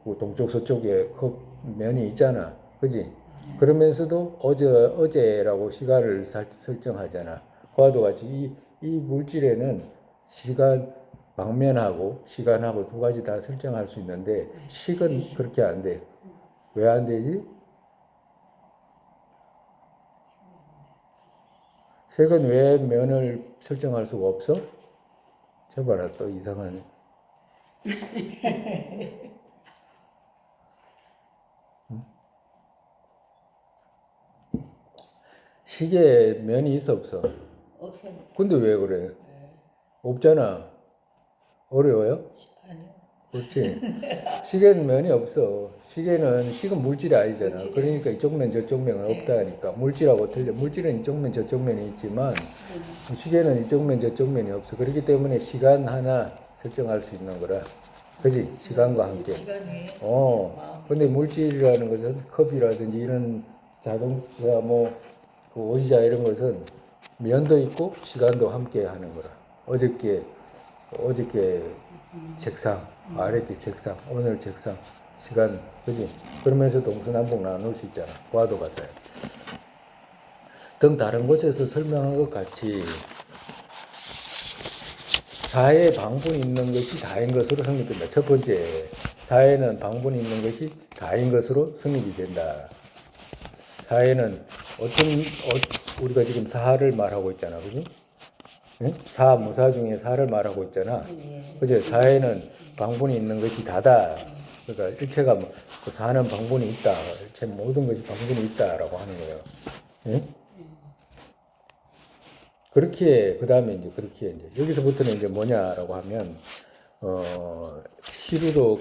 그 동쪽 서쪽에 컵 면이 있잖아, 그지? 그러면서도 어제라고 시간을 설정하잖아. 그와도 같이 이 물질에는 방면하고 시간하고 두 가지 다 설정할 수 있는데 식은 그렇게 안 돼. 왜 안 되지? 색은 왜 면을 설정할 수가 없어? 저 봐라, 또 이상하네. 시계에 면이 있어, 없어? 없어요. 근데 왜 그래? 없잖아. 어려워요? 아니요. 그렇지. 시계는 면이 없어. 시계는 지금 물질이 아니잖아. 그러니까 이쪽 면 저쪽 면은 없다니까. 물질하고 틀려. 물질은 이쪽 면 저쪽 면이 있지만 시계는 이쪽 면 저쪽 면이 없어. 그렇기 때문에 시간 하나 설정할 수 있는 거라. 그지? 시간과 함께. 시간이 근데 물질이라는 것은 컵이라든지 이런 자동차 그 의자 이런 것은 면도 있고 시간도 함께 하는 거라. 어저께 책상, 아랫게 책상, 오늘 책상, 시간, 그지? 그러면서 동서남북 나눌 수 있잖아. 과도 같아요. 등 다른 곳에서 설명한 것 같이 사에 방분이 있는 것이 다인 것으로 성립된다. 첫 번째, 사에는 방분이 있는 것이 다인 것으로 성립이 된다. 사에는 우리가 지금 사를 말하고 있잖아. 그지? 응? 사, 무사 중에 사를 말하고 있잖아. 그죠? 사에는 방분이 있는 것이 다다. 그러니까 일체가 그 사는 방분이 있다. 일체 모든 것이 방분이 있다라고 하는 거예요. 응? 그렇게, 그 다음에 그렇게 여기서부터는 뭐냐라고 하면, 시류로,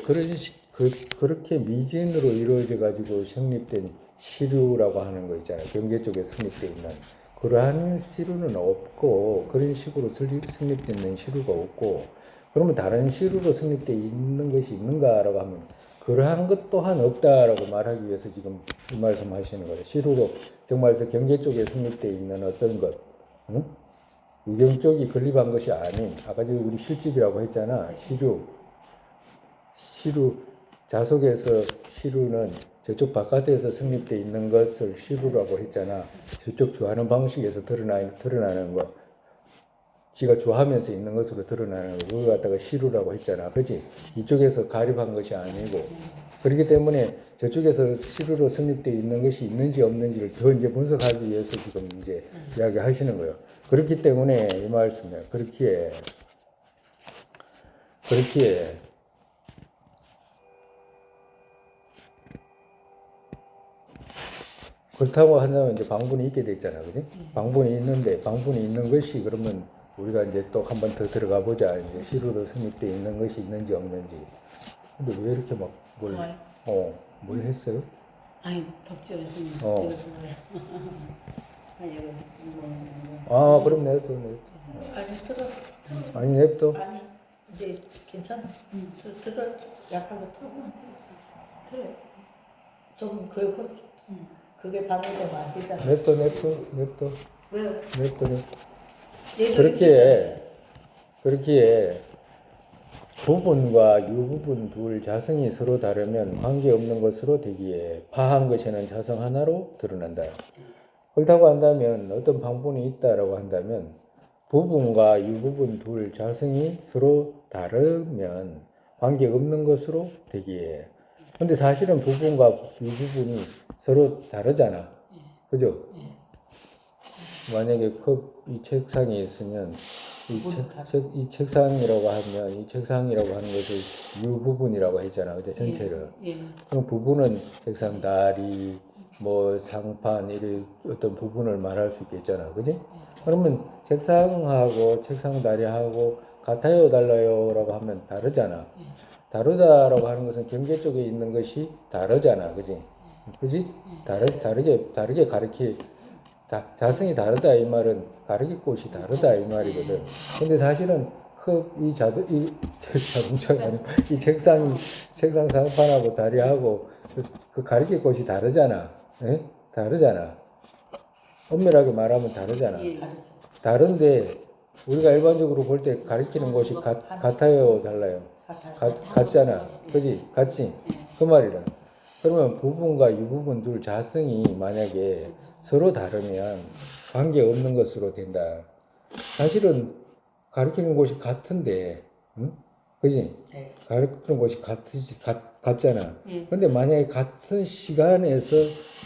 그렇게 미진으로 이루어져 가지고 성립된 시류라고 하는 거 있잖아요. 경계 쪽에 성립되어 있는. 그러한 시류는 없고, 그런 식으로 성립되는 시류가 없고, 그러면 다른 시류로 성립되어 있는 것이 있는가라고 하면, 그러한 것 또한 없다라고 말하기 위해서 지금 이 말씀 하시는 거예요. 시류로, 정말 경계 쪽에 성립되어 있는 어떤 것, 응? 유경 쪽이 건립한 것이 아닌, 아까 우리 실집이라고 했잖아. 시루, 자속에서 시루는 저쪽 바깥에서 성립되어 있는 것을 시루라고 했잖아. 저쪽 주하는 방식에서 드러나는 것. 지가 주하면서 있는 것으로 드러나는 것. 그걸 갖다가 시루라고 했잖아. 그지? 이쪽에서 가립한 것이 아니고. 그렇기 때문에 저쪽에서 시루로 성립되어 있는 것이 있는지 없는지를 더 이제 분석하기 위해서 지금 이제 이야기 하시는 거예요. 그렇기 때문에 이 말씀에 그렇기에 그렇다고 한다면 이제 방분이 있게 돼 있잖아, 그지? 방분이 있는데 방분이 있는 것이 그러면 우리가 이제 또 한 번 더 들어가 보자. 이제 시루로 성립되어 있는 것이 있는지 없는지. 근데 왜 이렇게 뭘 했어요? 아니 덥죠 선생님. 그럼 냅둬. 아니 들어. 아니 냅둬. 아니 이제 괜찮아. 들어 약하게 틀어. 그래. 좀 그게 방해되면 안 되잖아. 냅둬. 왜요? 냅둬. 얘들이 그렇기에 부분과 유부분 둘 자성이 서로 다르면 관계없는 것으로 되기에 파한 것에는 자성 하나로 드러난다. 그렇다고 한다면 어떤 방분이 있다라고 한다면 부분과 유부분 둘 자성이 서로 다르면 관계없는 것으로 되기에. 근데 사실은 부분과 유부분이 서로 다르잖아. 그죠? 만약에 이 책상이 있으면 이 책상이라고 하는 것을 유부분이라고 했잖아. 그죠? 전체를. 그럼 부분은 책상 다리, 상판, 이런 어떤 부분을 말할 수 있겠잖아. 그지? 그러면 책상하고 책상 다리하고 같아요, 달라요? 라고 하면 다르잖아. 다르다라고 하는 것은 경계 쪽에 있는 것이 다르잖아. 그지? 그지? 다르게 자성이 다르다 이 말은 가르칠 곳이 다르다 이 말이거든. 근데 사실은 자동차가 아니고 이 책상 상판하고 다리하고 그 가르칠 곳이 다르잖아. 예? 다르잖아. 엄밀하게 말하면 다르잖아. 다른데 우리가 일반적으로 볼 때 가리키는 곳이 같아요, 달라요? 같잖아. 그지? 같지? 그 말이라. 그러면 부분과 유부분 둘 자성이 만약에 서로 다르면 관계없는 것으로 된다. 사실은 가리키는 곳이 같은데, 응? 그지? 네. 가리키는 곳이 같잖아. 근데 만약에 같은 시간에서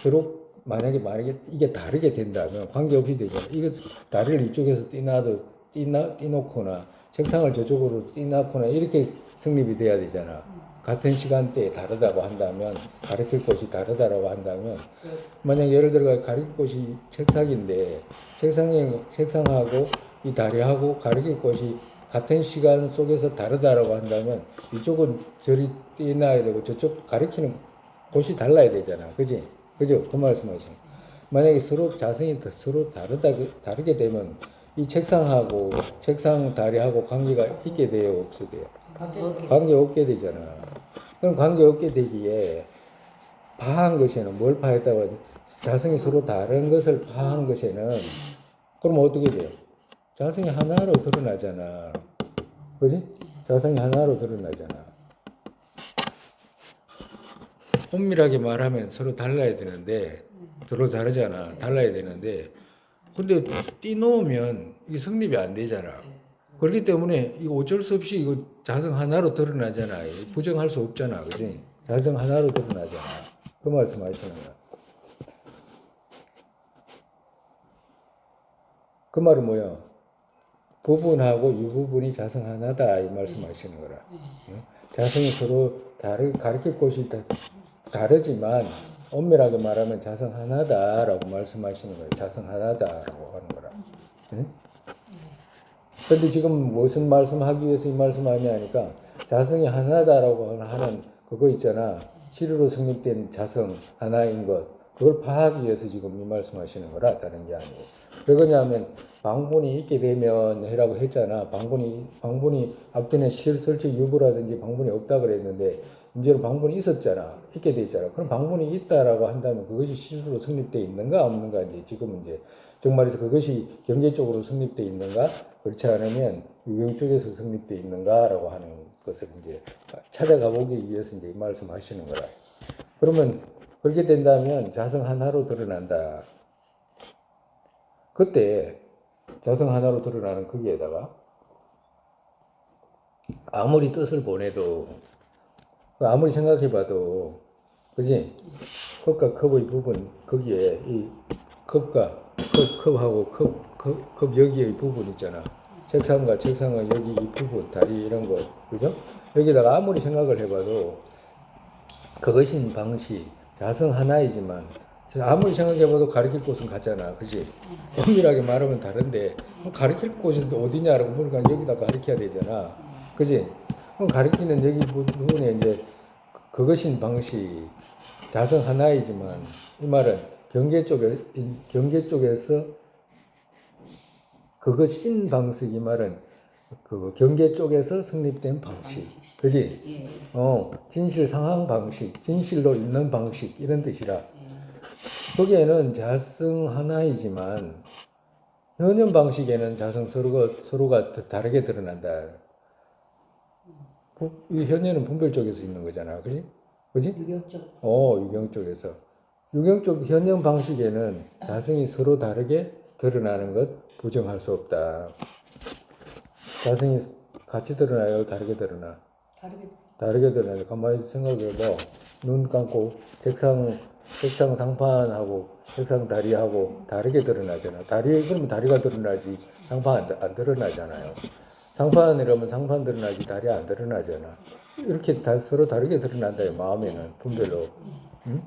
서로 만약에 이게 다르게 된다면 관계없이 되잖아. 이거 다리를 이쪽에서 띄놓거나 책상을 저쪽으로 띄놓거나 이렇게 성립이 돼야 되잖아. 같은 시간대에 다르다고 한다면 가르칠 곳이 다르다라고 한다면 만약 예를 들어 가르칠 곳이 책상인데 책상하고 이 다리하고 가르칠 곳이 같은 시간 속에서 다르다라고 한다면 이쪽은 저리 띄놔야 되고 저쪽 가르치는 곳이 달라야 되잖아. 그지? 그죠? 그 말씀하시는. 만약에 서로 자성이 서로 다르게 되면 이 책상하고 책상 다리하고 관계가 있게 돼요? 없게 돼요? 관계 없게 되잖아. 그럼 관계 없게 되기에 파한 것에는 뭘 파했다고 자성이 서로 다른 것을 파한 것에는 그럼 어떻게 돼요? 자성이 하나로 드러나잖아. 그지? 자성이 하나로 드러나잖아. 엄밀하게 말하면 서로 달라야 되는데 서로 다르잖아. 달라야 되는데 근데 띄놓으면 이게 성립이 안 되잖아. 그렇기 때문에 이거 어쩔 수 없이 이거 자성 하나로 드러나잖아. 부정할 수 없잖아. 그지? 자성 하나로 드러나잖아. 그 말씀 하시는 거야. 그 말은 뭐야? 부분하고 유부분이 자성 하나다 이 말씀하시는 거라. 응? 자성이 서로 가르칠 곳이 다르지만 엄밀하게 말하면 자성 하나다라고 말씀하시는 거예요. 자성 하나다라고 하는 거라. 응? 근데 지금 무슨 말씀하기 위해서 이 말씀하냐니까 자성이 하나다라고 하는 그거 있잖아. 실으로 성립된 자성 하나인 것. 그걸 파악하기 위해서 지금 이 말씀하시는 거라 다른 게 아니고. 왜 그러냐면 방분이 있게 되면 해라고 했잖아. 방분이 앞전에 실설치 유부라든지 방분이 없다 그랬는데 이제는 방분이 있었잖아. 있게 돼 있잖아. 그럼 방분이 있다라고 한다면 그것이 실으로 성립돼 있는가 없는가 이제 지금은 이제 정말에서 그것이 경계 쪽으로 성립돼 있는가 그렇지 않으면 유경 쪽에서 성립돼 있는가라고 하는 것을 이제 찾아가 보기 위해서 이제 이 말씀하시는 거라. 그러면 그렇게 된다면 자성 하나로 드러난다. 그때 자성 하나로 드러나는 거기에다가 아무리 뜻을 보내도 아무리 생각해봐도 그지? 컵과 컵의 부분 거기에 이 컵과 컵하고 컵 여기의 부분 있잖아. 책상과 책상의 여기 이 부분 다리 이런 거 그죠? 여기다가 아무리 생각을 해봐도 그것인 방식 자성 하나이지만 아무리 생각해봐도 가르칠 곳은 같잖아. 그지? 엄밀하게 말하면 다른데 가르칠 곳은 또 어디냐라고 물으니까 여기다 가르쳐야 되잖아. 그지? 그럼 가르치는 여기 부분에 이제 그것인 방식 자성 하나이지만 이 말은 경계 쪽에서 그것인 방식 이 말은 그 경계 쪽에서 성립된 방식. 그지? 진실 상황 방식, 진실로 있는 방식 이런 뜻이라. 거기에는 자성 하나이지만 현현 방식에는 자성 서로가 다르게 드러난다. 이 현현은 분별 쪽에서 있는 거잖아. 그지? 그지? 유경 쪽. 유경 쪽에서. 유경 쪽 현현 방식에는 자성이 서로 다르게 드러나는 것 부정할 수 없다. 자성이 같이 드러나요? 다르게 드러나? 다르게 드러나요. 가만히 생각해봐. 눈 감고 책상 상판하고 책상 다리하고 다르게 드러나잖아. 그러면 다리가 드러나지 상판 안 드러나잖아요. 상판이라면 상판 드러나지 다리 안 드러나잖아. 이렇게 서로 다르게 드러난다. 마음에는 분별로. 응?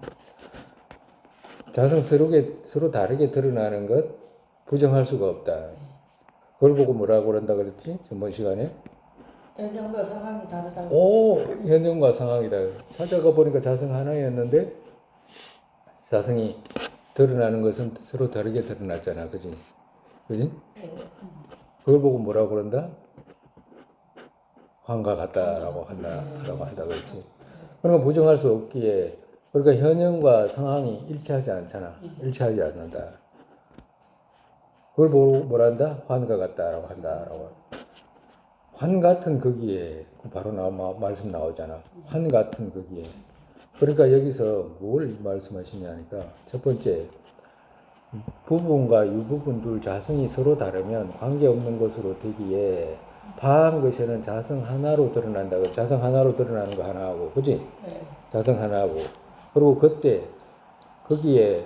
자성 서로 다르게 드러나는 것 부정할 수가 없다. 그걸 보고 뭐라고 그런다 그랬지? 전번 시간에? 현장과 상황이 다르다고. 현장과 상황이 다르다. 찾아가 보니까 자성 하나였는데 자성이 드러나는 것은 서로 다르게 드러났잖아. 그지? 그지? 그걸 보고 뭐라고 그런다? 환과 같다라고 한다 그랬지. 그러니까 부정할 수 없기에 그러니까 현현과 상황이 일치하지 않잖아. 일치하지 않는다. 그걸 보고 뭐란다? 환과 같다라고 한다라고. 환 같은 거기에 바로 말씀 나오잖아. 환 같은 거기에. 그러니까 여기서 뭘 말씀하시냐니까 첫 번째 부분과 유부분 둘 자성이 서로 다르면 관계없는 것으로 되기에 파한 것에는 자성 하나로 드러난다고. 자성 하나로 드러나는 거 하나 하고 그지? 네. 자성 하나 하고 그리고 그때 거기에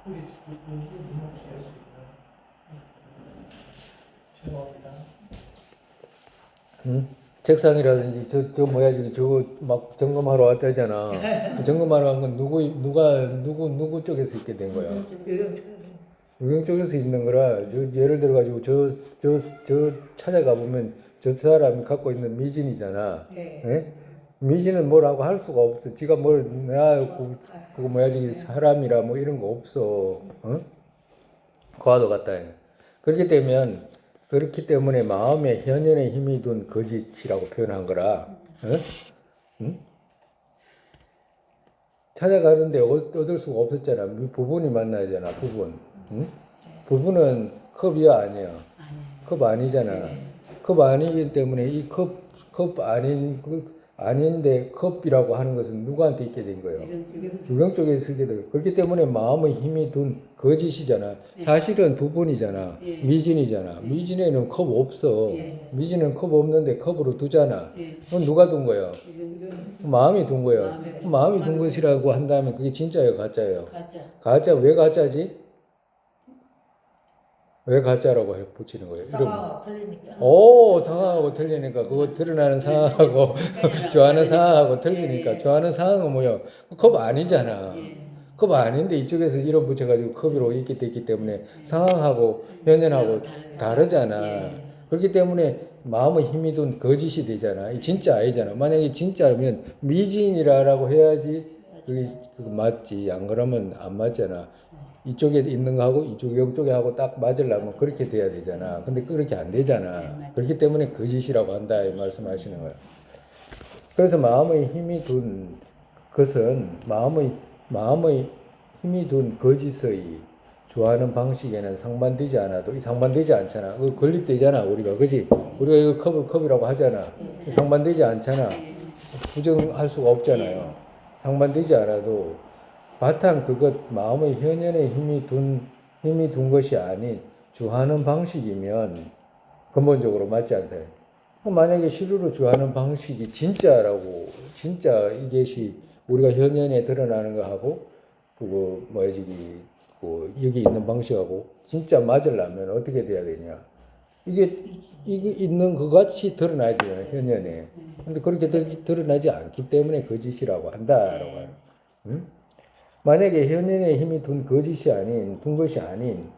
우리 여기 눈을 뗄수 있나? 죄송합니다. 응? 책상이라든지 저 뭐야 지금 저거 막 점검하러 왔다잖아. 점검하러 간 건 누구 쪽에서 있게 된 거야? 유경 쪽에서 있는 거라 예를 들어 가지고 저 찾아가 보면 저 사람이 갖고 있는 미진이잖아. 네. 예? 미진은 뭐라고 할 수가 없어. 지가 그거 뭐야 저기 사람이라 뭐 이런 거 없어. 어? 과도 같다. 그렇기 때문에 마음에 현연의 힘이 둔 거짓이라고 표현한 거라. 어? 응? 찾아가는데 얻을 수가 없었잖아. 부분이 만나야 부분. 응? 부분은 컵이야 아니야? 아니에요. 컵 아니잖아. 네. 컵 아니기 때문에 이 컵 아닌데 컵이라고 하는 것은 누구한테 있게 된 거예요? 유경 쪽에 쓰게 돼. 그렇기 때문에 마음의 힘이 둔 거짓이잖아. 사실은 부분이잖아. 예. 미진이잖아. 미진에는 컵 없어. 예. 미진은 컵 없는데 컵으로 두잖아. 예. 그건 누가 둔 거예요? 마음이 둔 거예요. 마음이 둔 것이라고 한다면 그게 진짜예요, 가짜예요? 가짜. 왜 가짜지? 왜 가짜라고 붙이는 거예요? 이름. 상황하고 틀리니까. 오, 상황하고 틀리니까 그거 드러나는 상황하고 좋아하는 상황하고 틀리니까 좋아하는 상황은 뭐야? 컵 아니잖아. 컵 아닌데 이쪽에서 이름 붙여가지고 컵으로 있기 됐기 때문에 상황하고 현현하고 다르잖아. 그렇기 때문에 마음의 힘이 둔 거짓이 되잖아. 이 진짜 아니잖아. 만약에 진짜라면 미진이라고 해야지 그게 맞지. 안 그러면 안 맞잖아. 이쪽에 있는 거하고 이쪽에 하고 딱 맞으려면 그렇게 돼야 되잖아. 근데 그렇게 안 되잖아. 그렇기 때문에 거짓이라고 한다 이 말씀하시는 거예요. 그래서 마음의 힘이 둔 것은 마음의 힘이 둔 거짓의 좋아하는 방식에는 상반되지 않아도 상반되지 않잖아. 그 건립되잖아 우리가 그지? 우리가 이거 컵이라고 하잖아. 상반되지 않잖아. 부정할 수가 없잖아요. 상반되지 않아도 바탕 그것 마음의 현연의 힘이 둔 것이 아닌 주하는 방식이면 근본적으로 맞지 않다. 만약에 실루로 주하는 방식이 진짜 이것이 우리가 현연에 드러나는 거하고 그거 뭐지 여기 있는 방식하고 진짜 맞으려면 어떻게 돼야 되냐? 이게 있는 것 같이 드러나야 되잖아요 현연에. 근데 그렇게 드러나지 않기 때문에 거짓이라고 한다라고 해요. 응? 만약에 현연의 힘이 둔 것이 아닌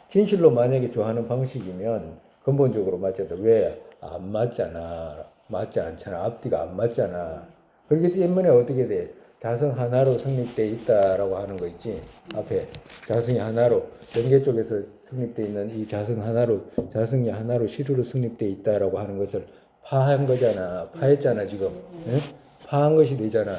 진실로 만약에 좋아하는 방식이면 근본적으로 맞잖아. 왜? 안 맞잖아. 맞지 않잖아. 앞뒤가 안 맞잖아. 그렇기 때문에 어떻게 돼? 자성 하나로 성립되어 있다라고 하는 거 있지. 앞에 자성이 하나로 경계 쪽에서 성립되어 있는 이 자성이 하나로 실루로 성립되어 있다라고 하는 것을 파한 거잖아. 파했잖아 지금. 응? 파한 것이 되잖아.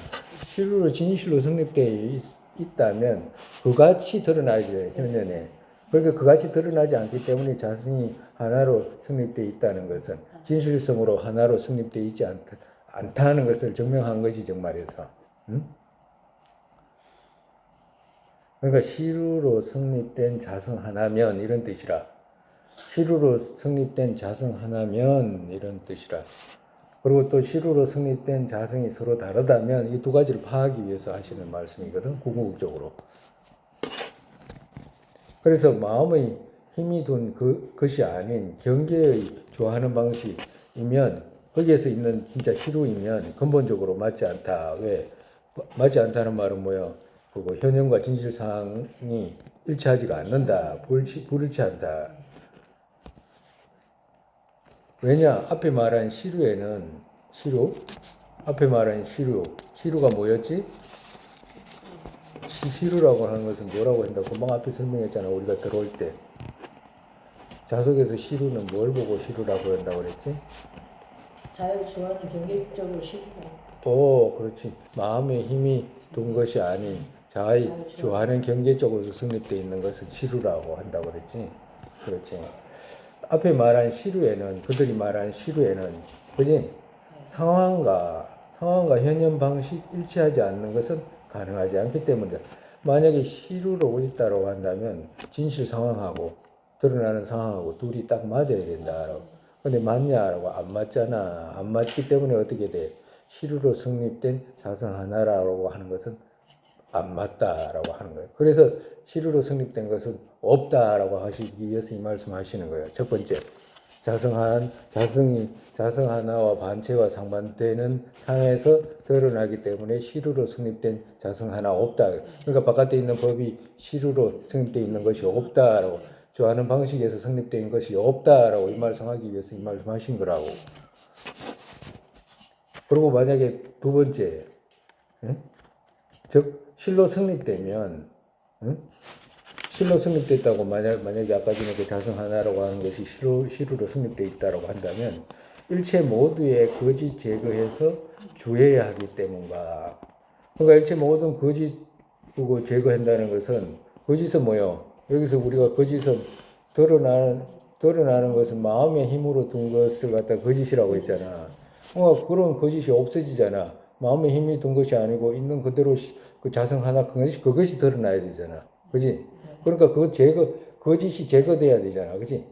실루로 진실로 성립되어 있다면 그같이 드러나야지 현연에. 그러니까 그같이 드러나지 않기 때문에 자성이 하나로 성립되어 있다는 것은 진실성으로 하나로 성립되어 있지 않다는 것을 증명한 것이 정말에서. 응? 그러니까 실루로 성립된 자성 하나면 이런 뜻이라. 실루로 성립된 자성 하나면 이런 뜻이라. 그리고 또 실루로 성립된 자성이 서로 다르다면 이 두 가지를 파악하기 위해서 하시는 말씀이거든. 궁극적으로. 그래서 마음의 힘이 둔 것이 아닌 경계의 좋아하는 방식이면 거기에서 있는 진짜 실루이면 근본적으로 맞지 않다. 왜? 맞지 않다는 말은 뭐야? 그거 현현과 진실상이 일치하지가 않는다. 불일치한다. 왜냐? 앞에 말한 앞에 말한 시루가 뭐였지? 시루라고 하는 것은 뭐라고 한다? 금방 앞에 설명했잖아. 우리가 들어올 때. 자석에서 시루는 뭘 보고 시루라고 한다고 그랬지? 자유 좋아하는 경계적으로 싫고. 오, 그렇지. 마음의 힘이 둔 것이 아닌 자의 좋아하는 경계 쪽으로 성립되어 있는 것은 시루라고 한다고 그랬지? 그렇지. 앞에 말한 그들이 말한 시루에는, 그지? 상황과 현현 방식 일치하지 않는 것은 가능하지 않기 때문에 만약에 시루로 있다고 한다면 진실 상황하고 드러나는 상황하고 둘이 딱 맞아야 된다라고. 근데 맞냐라고 안 맞잖아. 안 맞기 때문에 어떻게 돼? 시루로 성립된 자성 하나라고 하는 것은 안 맞다라고 하는 거예요. 그래서 실으로 성립된 것은 없다라고 하시기 위해서 이 말씀하시는 거예요. 첫 번째, 자성 하나와 반체와 상반되는 상에서 드러나기 때문에 실으로 성립된 자성 하나 없다. 그러니까 바깥에 있는 법이 실으로 성립되어 있는 것이 없다라고, 좋아하는 방식에서 성립된 것이 없다라고 이 말씀하기 위해서 이 말씀하신 거라고. 그리고 만약에 두 번째, 즉 실로 성립되면, 실로 성립됐다고 만약에 아까 전에 그 자성 하나라고 하는 것이 실으로 성립되어 있다라고 한다면 일체 모두의 거짓 제거해서 주해야 하기 때문가. 그러니까 일체 모든 거짓 그거 제거한다는 것은 거짓은 뭐요? 여기서 우리가 거짓은 드러나는 것은 마음의 힘으로 둔 것을 갖다 거짓이라고 했잖아. 그런 거짓이 없어지잖아. 마음의 힘이 둔 것이 아니고 있는 그대로 그 자성 하나 그것이 드러나야 되잖아. 그지? 그러니까 거짓이 제거돼야 되잖아. 그지?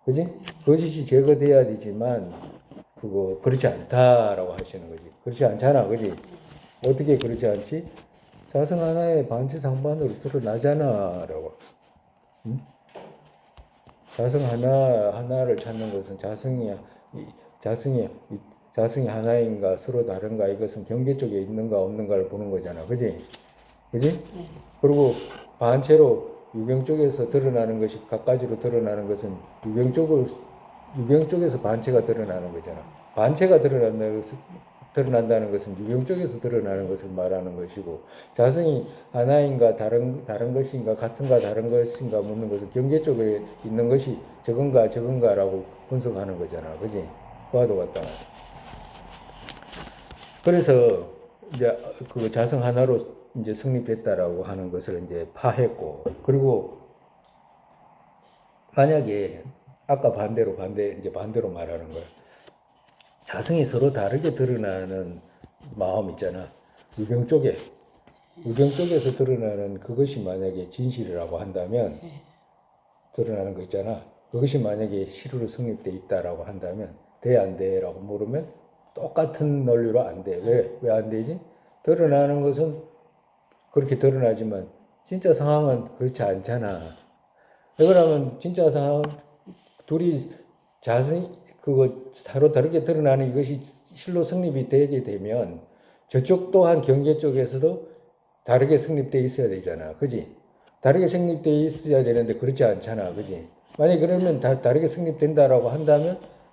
그지? 거짓이 제거돼야 되지만 그렇지 않다라고 하시는 거지. 그렇지 않잖아. 그지? 어떻게 그렇지 않지? 자성 하나의 반체 상반으로 드러나잖아라고. 자성 하나를 찾는 것은 자성이 하나인가 서로 다른가 이것은 경계 쪽에 있는가 없는가를 보는 거잖아. 그지? 그지? 그리고 반체로 유경 쪽에서 드러나는 것이 갖가지로 드러나는 것은 유경 쪽에서 반체가 드러나는 거잖아. 반체가 드러난다는 것은 유경 쪽에서 드러나는 것을 말하는 것이고, 자성이 하나인가 다른 것인가 같은가 다른 것인가 묻는 것은 경계 쪽에 있는 것이 저건가라고 분석하는 거잖아. 그지? 그와도 같다. 그래서 이제 그 자성 하나로 이제 성립했다라고 하는 것을 이제 파했고, 그리고 만약에 아까 반대로 말하는 거야. 자성이 서로 다르게 드러나는 마음 있잖아. 유경 쪽에서 드러나는 그것이 만약에 진실이라고 한다면, 드러나는 거 있잖아. 그것이 만약에 실으로 성립돼 있다라고 한다면, 돼 안 돼라고 물으면 똑같은 논리로 안 돼. 왜 안 되지? 드러나는 것은 그렇게 드러나지만 진짜 상황은 그렇지 않잖아. 그러면 진짜 상황 둘이 서로 다르게 드러나는 이것이 실로 성립이 되게 되면 저쪽 또한 경계 쪽에서도 다르게 성립되어 있어야 되잖아. 그지? 다르게 성립되어 있어야 되는데 그렇지 않잖아. 그지? 만약에 그러면 다르게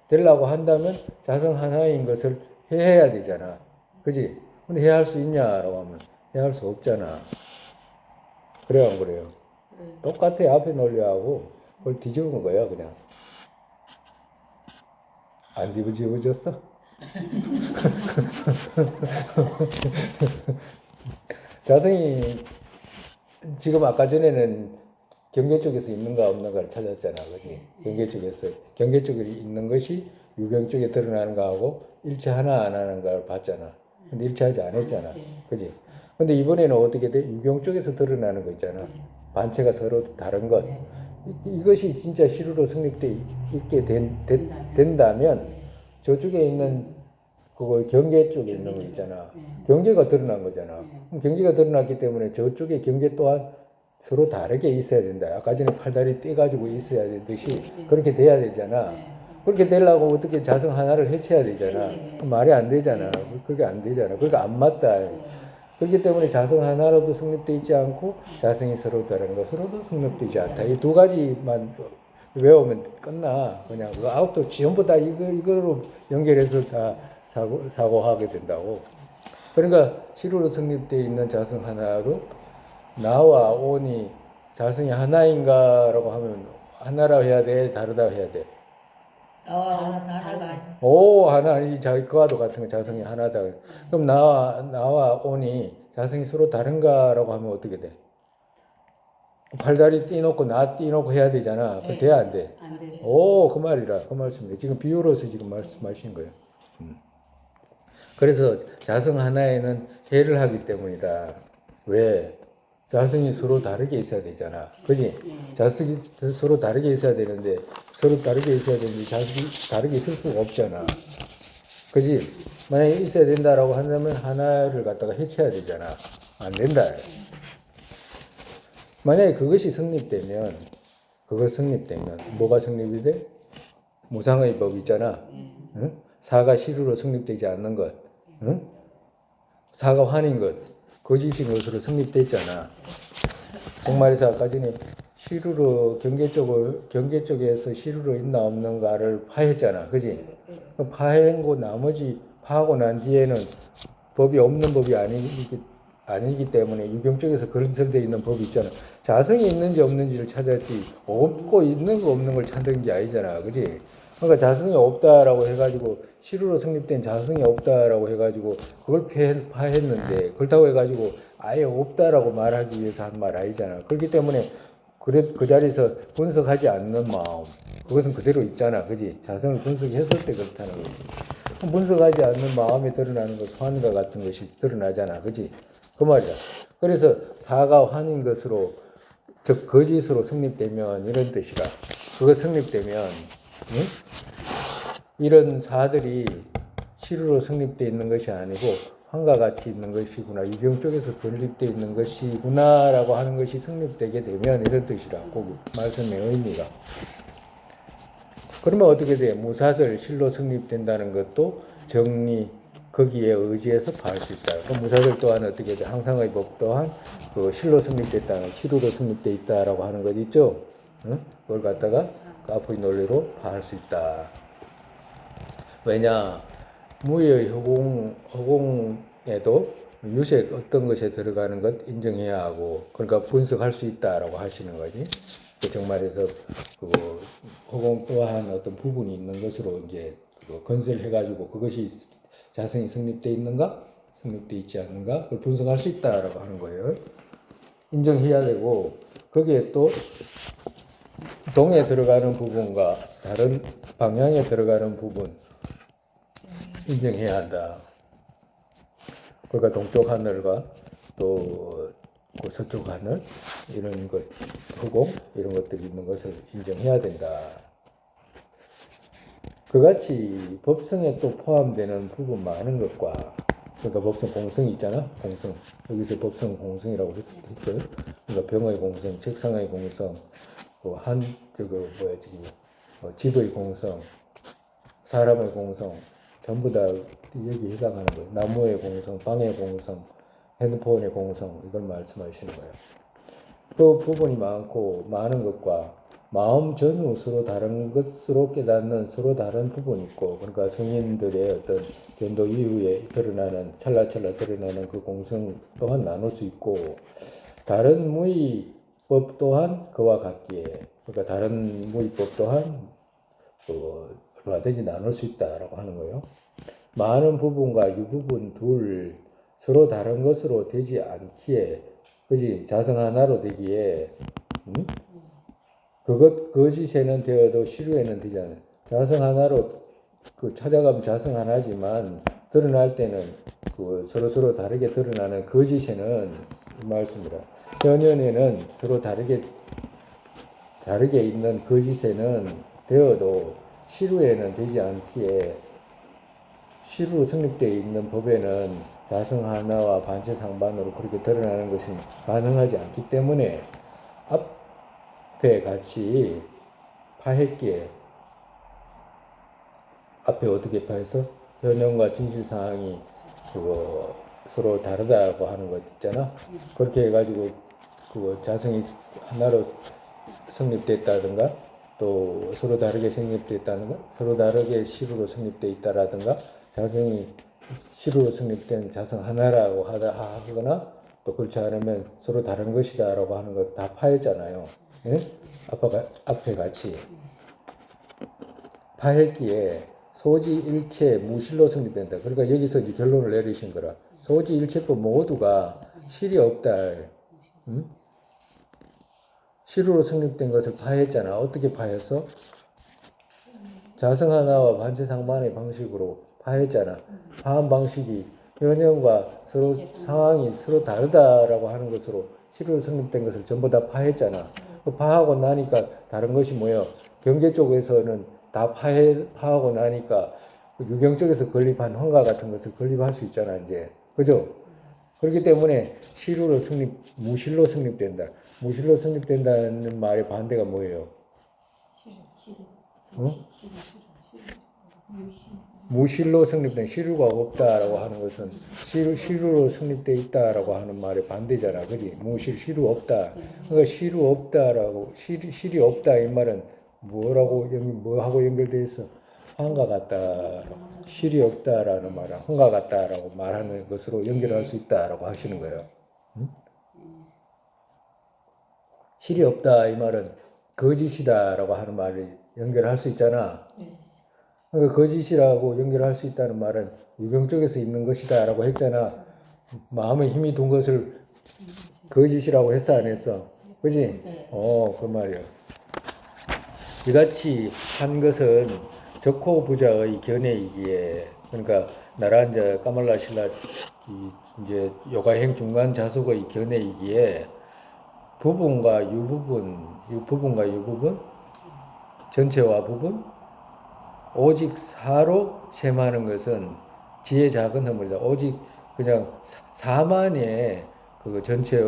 되려고 한다면 자성 하나인 것을 해야 되잖아. 그지? 근데 해야 할 수 있냐라고 하면 해야 할 수 없잖아. 그래요, 안 그래요? 똑같아. 앞에 논리하고 그걸 뒤집은 거야, 그냥. 안 뒤집어졌어? 자성이 지금 아까 전에는 경계 쪽에서 있는가 없는가를 찾았잖아. 그지? 경계 쪽에 있는 것이 유경 쪽에 드러나는가 하고 일치하나 안 하는가를 봤잖아. 근데 일치하지 않았잖아. 그지? 근데 이번에는 어떻게 돼? 유경 쪽에서 드러나는 거 있잖아. 반체가 서로 다른 것. 이것이 진짜 실으로 성립돼 있게 된다면 저쪽에 있는 그거 경계 쪽에 있는 거 있잖아. 경계가 드러난 거잖아. 그럼 경계가 드러났기 때문에 저쪽에 경계 또한 서로 다르게 있어야 된다. 아까 전에 팔다리 떼가지고 있어야 되듯이 그렇게 돼야 되잖아. 그렇게 되려고 어떻게 자성 하나를 해체해야 되잖아. 말이 안 되잖아. 그게 안 되잖아. 그러니까 안 맞다. 그렇기 때문에 자성 하나로도 성립되어 있지 않고 자성이 서로 다른 것으로도 성립되지 않다. 이 두 가지만 외우면 끝나. 그냥 그 아웃도 전부 다 이거로 연결해서 다 사고하게 된다고. 그러니까 실으로 성립되어 있는 자성 하나도 나와 온이 자성이 하나인가라고 하면 하나라고 해야 돼? 다르다고 해야 돼? 나와 오는 하나가 하나 아니지. 그와도 같은 거 자성이 하나다. 그럼 나와 온이 자성이 서로 다른가라고 하면 어떻게 돼? 팔다리 띄놓고 나 띄놓고 해야 되잖아. 그 돼, 안 돼? 안 돼. 그 말이라. 그 말씀이에요. 지금 비유로서 지금 말씀하신 거예요. 그래서 자성 하나에는 해를 하기 때문이다. 왜? 자성이 서로 다르게 있어야 되잖아. 그지? 자성이 서로 다르게 있어야 되는데, 자성이 다르게 있을 수가 없잖아. 그지? 만약에 있어야 된다라고 한다면 하나를 갖다가 해체해야 되잖아. 안 된다. 만약에 그것이 성립되면 뭐가 성립이 돼? 무상의 법 있잖아. 응? 사가 실후로 성립되지 않는 것, 응? 사가 환인 것, 거짓인 것으로 성립됐잖아. 정말에서 아까 전에 실후로 경계 쪽에서 실후로 있나 없는가를 파했잖아, 그지? 그럼 파행고 나머지 파하고 난 뒤에는 법이 없는 법이 아니기 때문에 유경 쪽에서 건설되어 있는 법이 있잖아. 자성이 있는지 없는지를 찾았지 없고 있는 거 없는 걸 찾는 게 아니잖아, 그지? 그러니까 자성이 없다라고 해가지고 실후로 성립된 자성이 없다라고 해가지고 그걸 파했는데 그렇다고 해가지고 아예 없다라고 말하기 위해서 한 말 아니잖아. 그렇기 때문에 그 자리에서 분석하지 않는 마음 그것은 그대로 있잖아, 그지? 자성을 분석했을 때 그렇다는 거지. 분석하지 않는 마음에 드러나는 것, 환과 같은 것이 드러나잖아, 그지? 그 말이야. 그래서 사가 환인 것으로, 즉 거짓으로 성립되면 이런 뜻이라. 그거 성립되면, 응? 이런 사들이 실후로 성립되어 있는 것이 아니고 환과 같이 있는 것이구나, 유경 쪽에서 건립되어 있는 것이구나라고 하는 것이 성립되게 되면 이런 뜻이라. 그 말씀의 의미가. 그러면 어떻게 돼? 무사들 실로 성립된다는 것도 정리 거기에 의지해서 파할 수 있다. 그럼 무사들 또한 어떻게 돼? 항상의 법 또한 그 실로 성립됐다는, 실후로 성립돼 있다라고 하는 것 있죠? 응? 그걸 갖다가 그 앞의 논리로 파할 수 있다. 왜냐? 무의 허공에도 유색 어떤 것에 들어가는 것 인정해야 하고, 그러니까 분석할 수 있다라고 하시는 거지. 정말에서 그 허공 또한 어떤 부분이 있는 것으로 이제 건설해가지고 그것이 자성이 성립돼 있는가, 성립돼 있지 않는가, 그걸 분석할 수 있다라고 하는 거예요. 인정해야 되고 거기에 또 동에 들어가는 부분과 다른 방향에 들어가는 부분 인정해야 한다. 그러니까 동쪽 하늘과 또 그 서쪽 하늘 이런 것, 허공 이런 것들이 있는 것을 인정해야 된다. 그같이 법성에 또 포함되는 부분 많은 것과, 그러니까 법성 공성이 있잖아. 공성, 여기서 법성 공성이라고 했죠. 그러니까 병의 공성, 책상의 공성, 집의 공성, 사람의 공성, 전부 다 여기 해당하는 거예요. 나무의 공성, 방의 공성, 핸드폰의 공성, 이걸 말씀하시는 거예요. 그 부분이 많은 것과 마음 전후 서로 다른 것으로 깨닫는 서로 다른 부분이 있고, 그러니까 성인들의 어떤 견도 이후에 드러나는, 찰나찰나 드러나는 그 공성 또한 나눌 수 있고, 다른 무의법 또한 그와 같기에, 그러니까 다른 무의법 또한 얼마든지 나눌 수 있다라고 하는 거예요. 많은 부분과 유부분 둘 서로 다른 것으로 되지 않기에, 그지? 자성 하나로 되기에, 거짓에는 되어도 실후에는 되지 않아요. 자성 하나로 찾아가면 자성 하나지만 드러날 때는 서로 다르게 드러나는 거짓에는, 이 말씀이라. 현연에는 서로 다르게 있는 거짓에는 되어도 실후에는 되지 않기에, 실후로 성립되어 있는 법에는 자성 하나와 반체 상반으로 그렇게 드러나는 것은 가능하지 않기 때문에 앞에 같이 파했기에, 앞에 어떻게 파해서 현현과 진실 상황이 서로 다르다고 하는 것 있잖아. 그렇게 해가지고 자성이 하나로 성립됐다든가, 또 서로 다르게 성립됐다든가, 서로 다르게 실후로 성립돼 있다라든가, 자성이 실후로 성립된 자성 하나라고 하거나, 또 그렇지 않으면 서로 다른 것이다라고 하는 것 다 파했잖아요. 예? 앞에 같이 파했기에 소지일체 무실로 성립된다. 그러니까 여기서 이제 결론을 내리신 거라. 소지일체법 모두가 실이 없다. 실후로 성립된 것을 파했잖아. 어떻게 파했어? 자성 하나와 반체 상반의 방식으로 파했잖아. 파한 방식이 현현과 서로 상황이 서로 다르다라고 하는 것으로 실후로 성립된 것을 전부 다 파했잖아. 파하고 나니까 다른 것이 뭐예요? 경계 쪽에서는 다 파하고 나니까 유경 쪽에서 건립한 환과 같은 것을 건립할 수 있잖아, 이제. 그죠? 그렇기 때문에 무실로 성립된다. 무실로 성립된다는 말의 반대가 뭐예요? 어? 무실로 성립된 시류가 없다라고 하는 것은 시류로 성립돼 있다라고 하는 말의 반대잖아, 그지? 시류 없다. 그러니까 시류 없다라고 실이 없다 이 말은 뭐하고 연결돼 있어? 한과 같다. 실이 없다라는 말은 한과 같다라고 말하는 것으로 연결할 수 있다라고 하시는 거예요. 응? 실이 없다 이 말은 거짓이다라고 하는 말을 연결할 수 있잖아. 그러니까 거짓이라고 연결할 수 있다는 말은 유경 쪽에서 있는 것이다라고 했잖아. 마음에 힘이 든 것을 거짓이라고 했어 안 했어? 그지? 그 말이야. 이같이 한 것은 적호 부자의 견해이기에, 그러니까 나라앉아 까말라 신라 이제 요가행 중간 자속의 견해이기에 부분과 유부분, 전체와 부분, 오직 사로 셈하는 것은 지혜 작은 허물이다. 오직 그냥 사만의 그 전체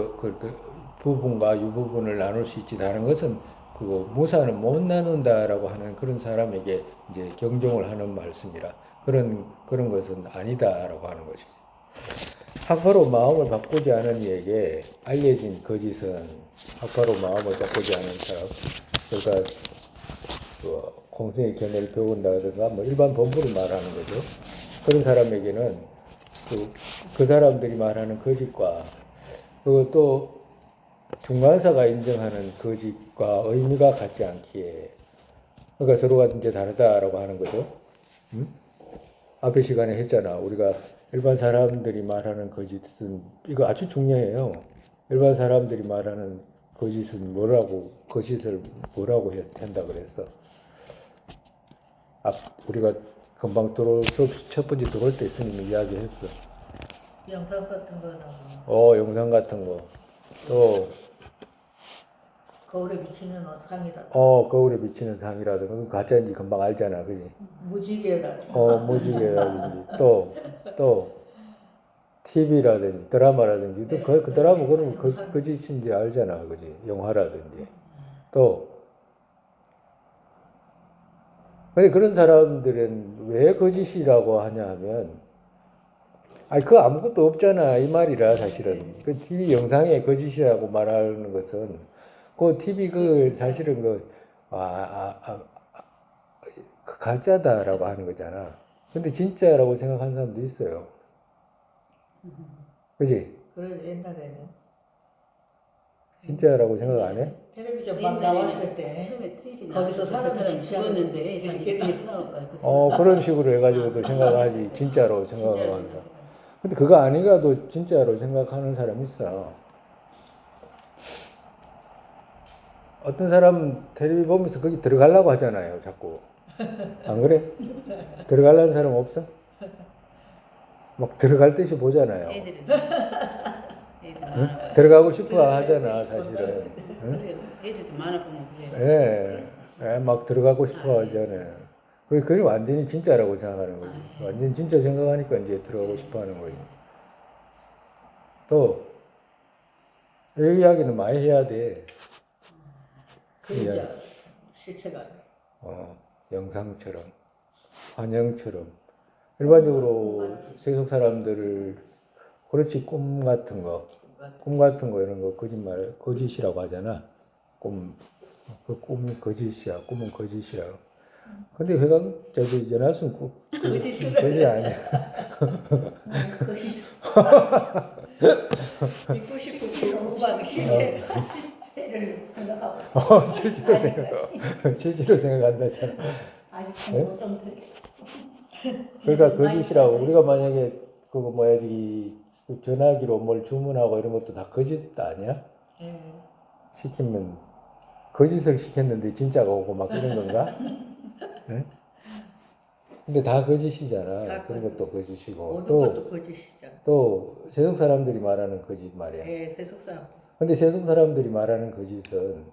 부분과 유부분을 나눌 수 있지, 다른 것은 그 무사는 못 나눈다라고 하는 그런 사람에게 이제 경종을 하는 말씀이라 그런 것은 아니다라고 하는 것이죠. 학파로 마음을 바꾸지 않은 이에게 알려진 거짓은 학파로 마음을 바꾸지 않은 사람, 그러니까 그 공생의 견해를 배운다든가 뭐 일반 본부를 말하는 거죠. 그런 사람에게는 그 사람들이 말하는 거짓과 그것도 중간사가 인정하는 거짓과 의미가 같지 않기에, 그러니까 서로가 이제 다르다라고 하는 거죠. 응? 앞에 시간에 했잖아. 우리가 일반 사람들이 말하는 거짓은 이거 아주 중요해요. 일반 사람들이 말하는 거짓은 거짓을 뭐라고 한다 그랬어. 우리가 금방 수업 첫 번째 들어올 때 스님이 이야기했어. 영상 같은 거는 영상 같은 거. 또 거울에 비치는 상이라. 거울에 비치는 상이라든가 그건 가짜인지 금방 알잖아, 그지? 무지개라든지. 무지개라든지 또 TV라든지 드라마라든지 또 그 드라마 그런 거 거짓인지 알잖아, 그지? 영화라든지 근데 그런 사람들은 왜 거짓이라고 하냐 하면, 그거 아무것도 없잖아 이 말이라. 사실은 그 TV 영상에 거짓이라고 말하는 것은 그 TV 사실은 가짜다라고 하는 거잖아. 근데 진짜라고 생각하는 사람도 있어요. 그지? 그래 옛날에는 진짜라고 생각 안 해? 텔레비전 막 나왔을 때 처음에 TV 거기서 나와서 사람이 죽었는데 참 이렇게 이렇게 나올까 그런 식으로 해가지고도 생각하지, 진짜로 생각하고 한다. 근데 그거 아니가도 진짜로 생각하는 사람이 있어. 어떤 사람 텔레비 보면서 거기 들어가려고 하잖아요, 자꾸. 안 그래? 들어가려는 사람 없어? 막 들어갈 듯이 보잖아요. 애들은 응? 들어가고 싶어 하잖아, 사실은. 응? 애들도 많아 보면 그래요. 막 들어가고 싶어 하잖아요. 그게 완전히 진짜라고 생각하는 거지. 완전히 진짜 생각하니까 이제 들어가고 싶어 하는 거지. 또, 이 이야기는 많이 해야 돼. 그림자 실체가 영상처럼, 환영처럼. 일반적으로 세속 사람들을, 그렇지, 꿈 같은 거 이런 거 거짓이라고 하잖아. 꿈이 거짓이야. 꿈은 거짓이라고. 근데 연하수는 거짓이 아니야. 거짓. 믿고 싶은 그런 실체를 생각하고 있어. 실제로 생각한다잖아. 아직 좀 그러니까 거짓이라고. 우리가 만약에 전화기로 뭘 주문하고 이런 것도 다 거짓 아니야? 시키면 거짓을 시켰는데 진짜가 오고 막 이런 건가? 네? 근데 다 거짓이잖아. 그런 것도 거짓이고. 모든 것도 거짓이잖아. 또 세속 사람들이 말하는 거짓 말이야. 세속 사람. 근데 세속 사람들이 말하는 거짓은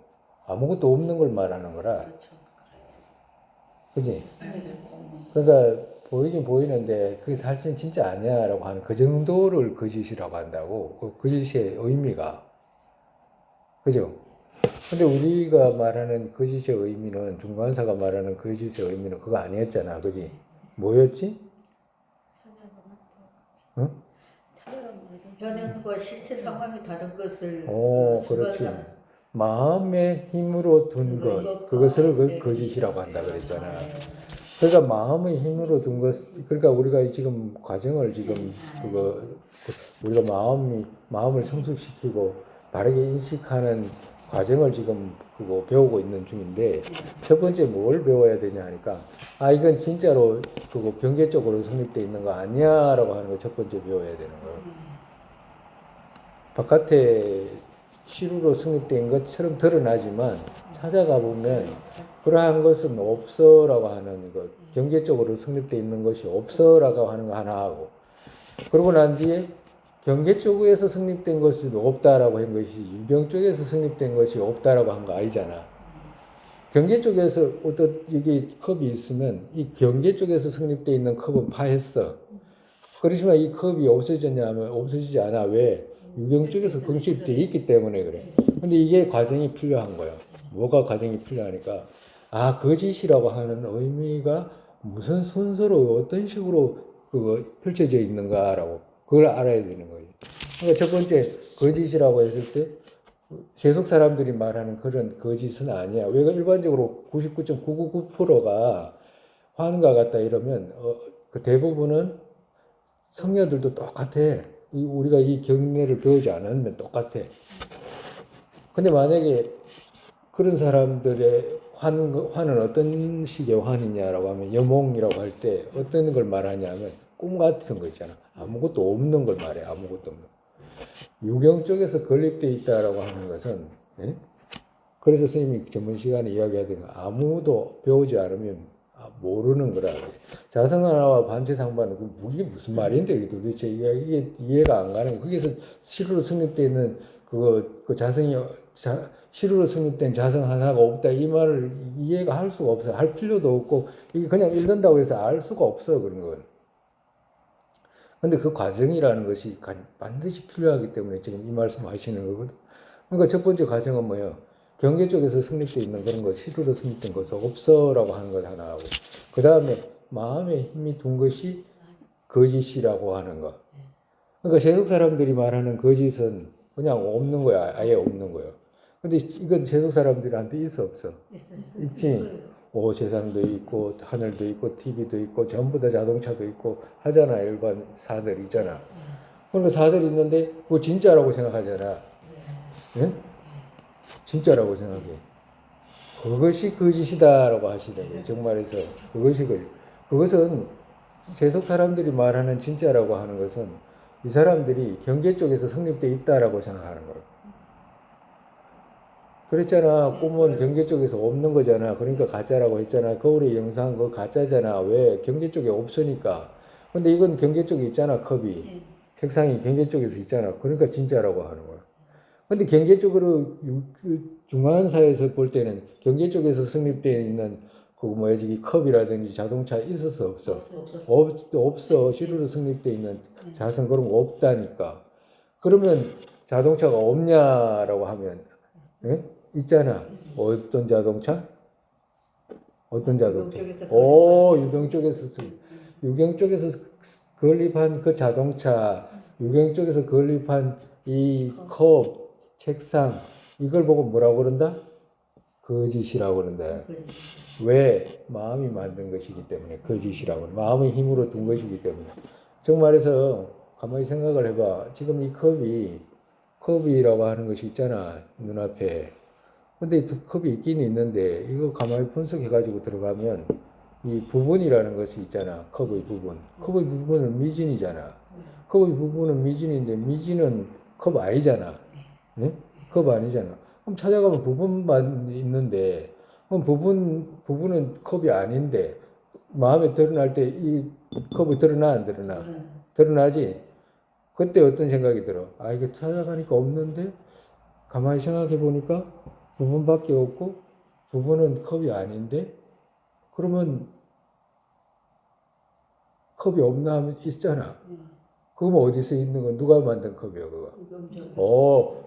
아무것도 없는 걸 말하는 거라. 그렇죠. 그지? 그러니까 보이긴 보이는데 그게 사실 진짜 아니야라고 하는 그 정도를 거짓이라고 한다고. 그 거짓의 의미가. 그죠? 근데 우리가 말하는 거짓의 의미는, 중간사가 말하는 거짓의 의미는 그거 아니었잖아. 그지? 뭐였지? 응? 현행과 실제 상황이 다른 것을 그렇지. 주관하는 마음의 힘으로 둔 것, 그것을 거짓이라고 한다 그랬잖아. 그러니까 마음의 힘으로 둔 것, 그러니까 우리가 지금 과정을 지금 우리가 마음을 성숙시키고 바르게 인식하는 과정을 지금 배우고 있는 중인데, 첫 번째 뭘 배워야 되냐 하니까, 이건 진짜로 경계적으로 성립되어 있는 거 아니야라고 하는 거 첫 번째 배워야 되는 거예요. 바깥에 실루로 성립된 것처럼 드러나지만 찾아가 보면 그러한 것은 없어라고 하는 것, 경계적으로 성립되어 있는 것이 없어라고 하는 거 하나 하고, 그러고 난 뒤에 경계 쪽에서 성립된 것이 없다라고 한 것이 유경 쪽에서 성립된 것이 없다라고 한 거 아니잖아. 경계 쪽에서 어떤 이게 컵이 있으면 이 경계 쪽에서 성립되어 있는 컵은 파했어. 그렇지만 이 컵이 없어졌냐 하면 없어지지 않아. 왜? 유경 쪽에서 성립되어 있기 때문에 그래. 근데 이게 과정이 필요한 거야. 뭐가 과정이 필요하니까, 거짓이라고 하는 의미가 무슨 순서로 어떤 식으로 펼쳐져 있는가라고 그걸 알아야 되는 거예요. 그러니까 첫 번째 거짓이라고 했을 때 세속 사람들이 말하는 그런 거짓은 아니야. 왜? 일반적으로 99.999%가 화는가 같다 이러면 그 대부분은 성녀들도 똑같아. 우리가 이 경례를 배우지 않으면 똑같아. 근데 만약에 그런 사람들의 화는 어떤 식의 화이냐라고 하면, 여몽이라고 할 때 어떤 걸 말하냐면 꿈 같은 거 있잖아. 아무것도 없는 걸 말해. 아무것도 없는. 유경 쪽에서 건립되어 있다라고 하는 것은, 그래서 선생님이 전문 시간에 이야기하던 거, 아무도 배우지 않으면 모르는 거라. 자성하나와 반체상반은 그게 무슨 말인데 이게 도대체 이게 이해가 안 가는 거. 거기서 실루로 성립되어 있는 실루로 성립된 자성 하나가 없다 이 말을 이해가 할 수가 없어. 할 필요도 없고 이게 그냥 읽는다고 해서 알 수가 없어 그런 건. 근데 그 과정이라는 것이 반드시 필요하기 때문에 지금 이 말씀 하시는 거거든. 그러니까 첫 번째 과정은 뭐예요? 경계 쪽에서 성립되어 있는 그런 것, 실루로 성립된 것은 없어라고 하는 것 하나 하고, 그 다음에 마음에 힘이 둔 것이 거짓이라고 하는 것. 그러니까 세속 사람들이 말하는 거짓은 그냥 없는 거야. 아예 없는 거예요. 근데 이건 세속 사람들한테 있어 없어? 있지. 세상도 있고 하늘도 있고 TV도 있고 전부 다 자동차도 있고 하잖아. 일반 사들 있잖아. 그러니까 사들 있는데 그거 진짜라고 생각하잖아. 예? 진짜라고 생각해. 그것이 거짓이다라고 하시더라고요. 정말에서 그것이 거짓. 그것은 세속 사람들이 말하는 진짜라고 하는 것은 이 사람들이 경계 쪽에서 성립되어 있다라고 생각하는 거예요. 그랬잖아. 꿈은 경계 쪽에서 없는 거잖아. 그러니까 가짜라고 했잖아. 거울의 영상 그거 가짜잖아. 왜? 경계 쪽에 없으니까. 근데 이건 경계 쪽에 있잖아. 컵이. 색상이 경계 쪽에서 있잖아. 그러니까 진짜라고 하는 거야. 근데 경계 쪽으로 중간사에서 볼 때는 경계 쪽에서 성립되어 있는 이 컵이라든지 자동차 있었어 없어? 없어. 실루로 성립되어 있는 자성 그런 거 없다니까. 그러면 자동차가 없냐라고 하면, 있잖아. 어떤 자동차? 어떤 자동차? 유경 쪽에서 건립한 그 자동차, 유경 쪽에서 건립한 이 컵, 책상, 이걸 보고 뭐라고 그런다? 거짓이라고 그런다. 왜? 마음이 만든 것이기 때문에 거짓이라고. 마음의 힘으로 둔 것이기 때문에. 즉 말해서 가만히 생각을 해봐. 지금 이 컵이라고 하는 것이 있잖아. 눈앞에. 근데 이 컵이 있긴 있는데 이거 가만히 분석해가지고 들어가면 이 부분이라는 것이 있잖아. 컵의 부분. 컵의 부분은 미진이잖아. 컵의 부분은 미진인데 미진은 컵 아니잖아. 네? 컵 아니잖아. 그럼 찾아가면 부분만 있는데 그럼 부분은 컵이 아닌데 마음에 드러날 때 이 컵이 드러나 안 드러나? 드러나지? 그때 어떤 생각이 들어? 이게 찾아가니까 없는데 가만히 생각해 보니까 부분밖에 없고 부분은 컵이 아닌데 그러면 컵이 없나 하면 있잖아. 그럼 어디서 있는 건 누가 만든 컵이야 그거?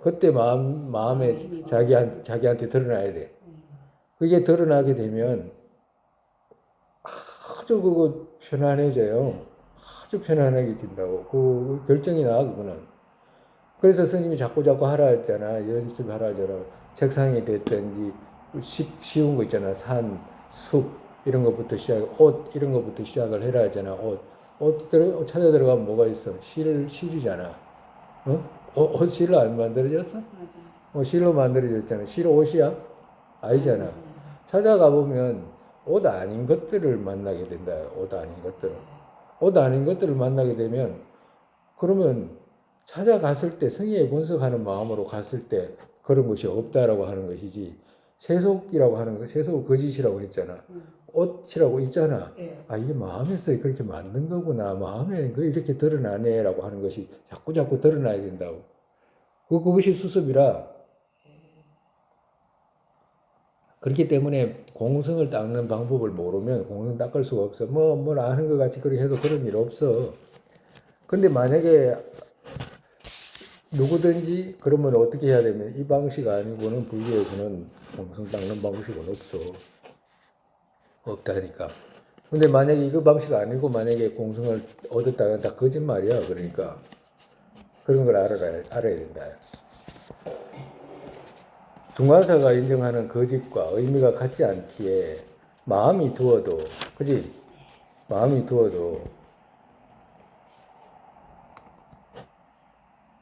그때 마음에 자기한테 드러나야 돼. 그게 드러나게 되면 아주 그거 편안해져요. 아주 편안해진다고. 그 결정이 나 그거는. 그래서 스님이 자꾸 하라 했잖아. 연습하라 하잖아. 책상이 됐든지 쉬운 거 있잖아. 산, 숲 이런 것부터 옷 이런 것부터 시작을 해라 했잖아. 옷 찾아 들어가면 뭐가 있어? 실이잖아. 옷 실로 안 만들어졌어? 실로 만들어졌잖아. 실 옷이야? 아니잖아. 찾아가 보면 옷 아닌 것들을 만나게 된다. 옷 아닌 것들을. 옷 아닌 것들을 만나게 되면 그러면 찾아갔을 때 성의에 분석하는 마음으로 갔을 때 그런 것이 없다라고 하는 것이지 세속이라고 하는 거 세속 거짓이라고 했잖아. 옷이라고 있잖아. 예. 이게 마음에서 그렇게 만든 거구나. 마음에 이렇게 드러나네라고 하는 것이 자꾸 드러나야 된다고. 그것이 수습이라. 그렇기 때문에 공성을 닦는 방법을 모르면 공성 닦을 수가 없어. 뭘 아는 것 같이 그렇게 해도 그런 일 없어. 근데 만약에 누구든지 그러면 어떻게 해야 되면 이 방식 아니고는 불교에서는 공성 닦는 방식은 없어. 없다니까. 근데 만약에 이거 방식 아니고 만약에 공성을 얻었다면 다 거짓말이야. 그러니까 그런 걸 알아야 된다. 중간사가 인정하는 거짓과 의미가 같지 않기에 마음이 두어도, 그지? 마음이 두어도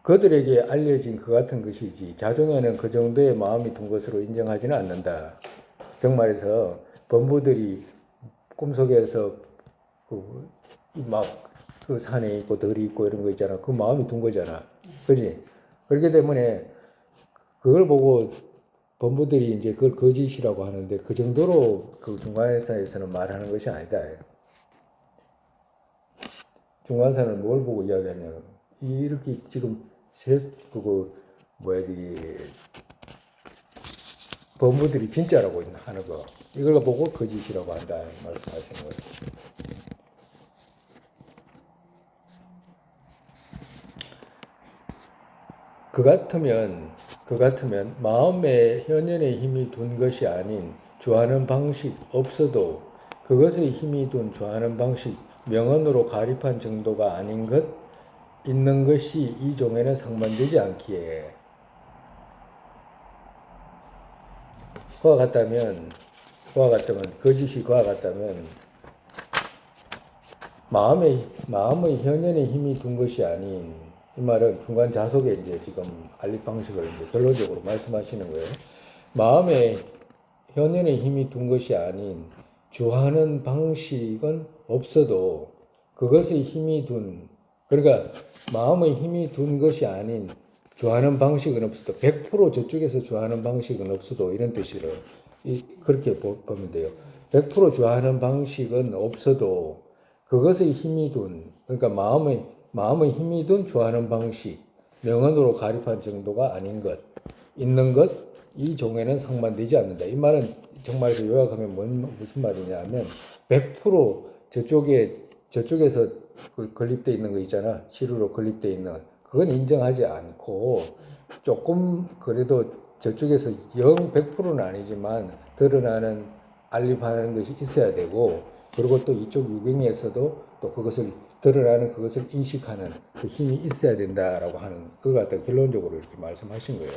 그들에게 알려진 그 같은 것이지 자종에는 그 정도의 마음이 둔 것으로 인정하지는 않는다. 정말에서 범부들이 꿈속에서 그 산에 있고 덜이 있고 이런 거 있잖아. 그 마음이 둔 거잖아. 그지? 그렇기 때문에 그걸 보고 범부들이 이제 그걸 거짓이라고 하는데 그 정도로 그 중간사에서는 말하는 것이 아니다. 중간사는 뭘 보고 이야기하냐면 이렇게 지금 범부들이 진짜라고 하는 거 이걸 보고 거짓이라고 한다 말씀하시는 거예요. 그 같으면 마음에 현연의 힘이 둔 것이 아닌 주하는 방식 없어도 그것의 힘이 둔 주하는 방식 명언으로 가립한 정도가 아닌 것 있는 것이 이 종에는 상반되지 않기에 그와 같다면 거짓이 그와 같다면 마음의 현연의 힘이 둔 것이 아닌 이 말은 중간 자석에 이제 지금 알립 방식을 이제 결론적으로 말씀하시는 거예요. 마음의 현연의 힘이 둔 것이 아닌 주하는 방식은 없어도 그것의 힘이 둔 그러니까 마음의 힘이 둔 것이 아닌 주하는 방식은 없어도 100% 저쪽에서 주하는 방식은 없어도 이런 뜻이로 그렇게 보면 돼요. 100% 주하는 방식은 없어도 그것의 힘이 둔 그러니까 마음의 힘이 둔 주하는 방식 명언으로 가립한 정도가 아닌 것 있는 것 이 종에는 상반되지 않는다. 이 말은 정말로 요약하면 무슨 말이냐면 100% 저쪽에서 그 건립되어 있는 거 있잖아. 시루로 건립되어 있는 그건 인정하지 않고 조금 그래도 저쪽에서 100%는 아니지만 드러나는 알립하는 것이 있어야 되고 그리고 또 이쪽 유경에서도 또 그것을 드러나는 그것을 인식하는 그 힘이 있어야 된다라고 하는 그걸 갖다 결론적으로 이렇게 말씀하신 거예요.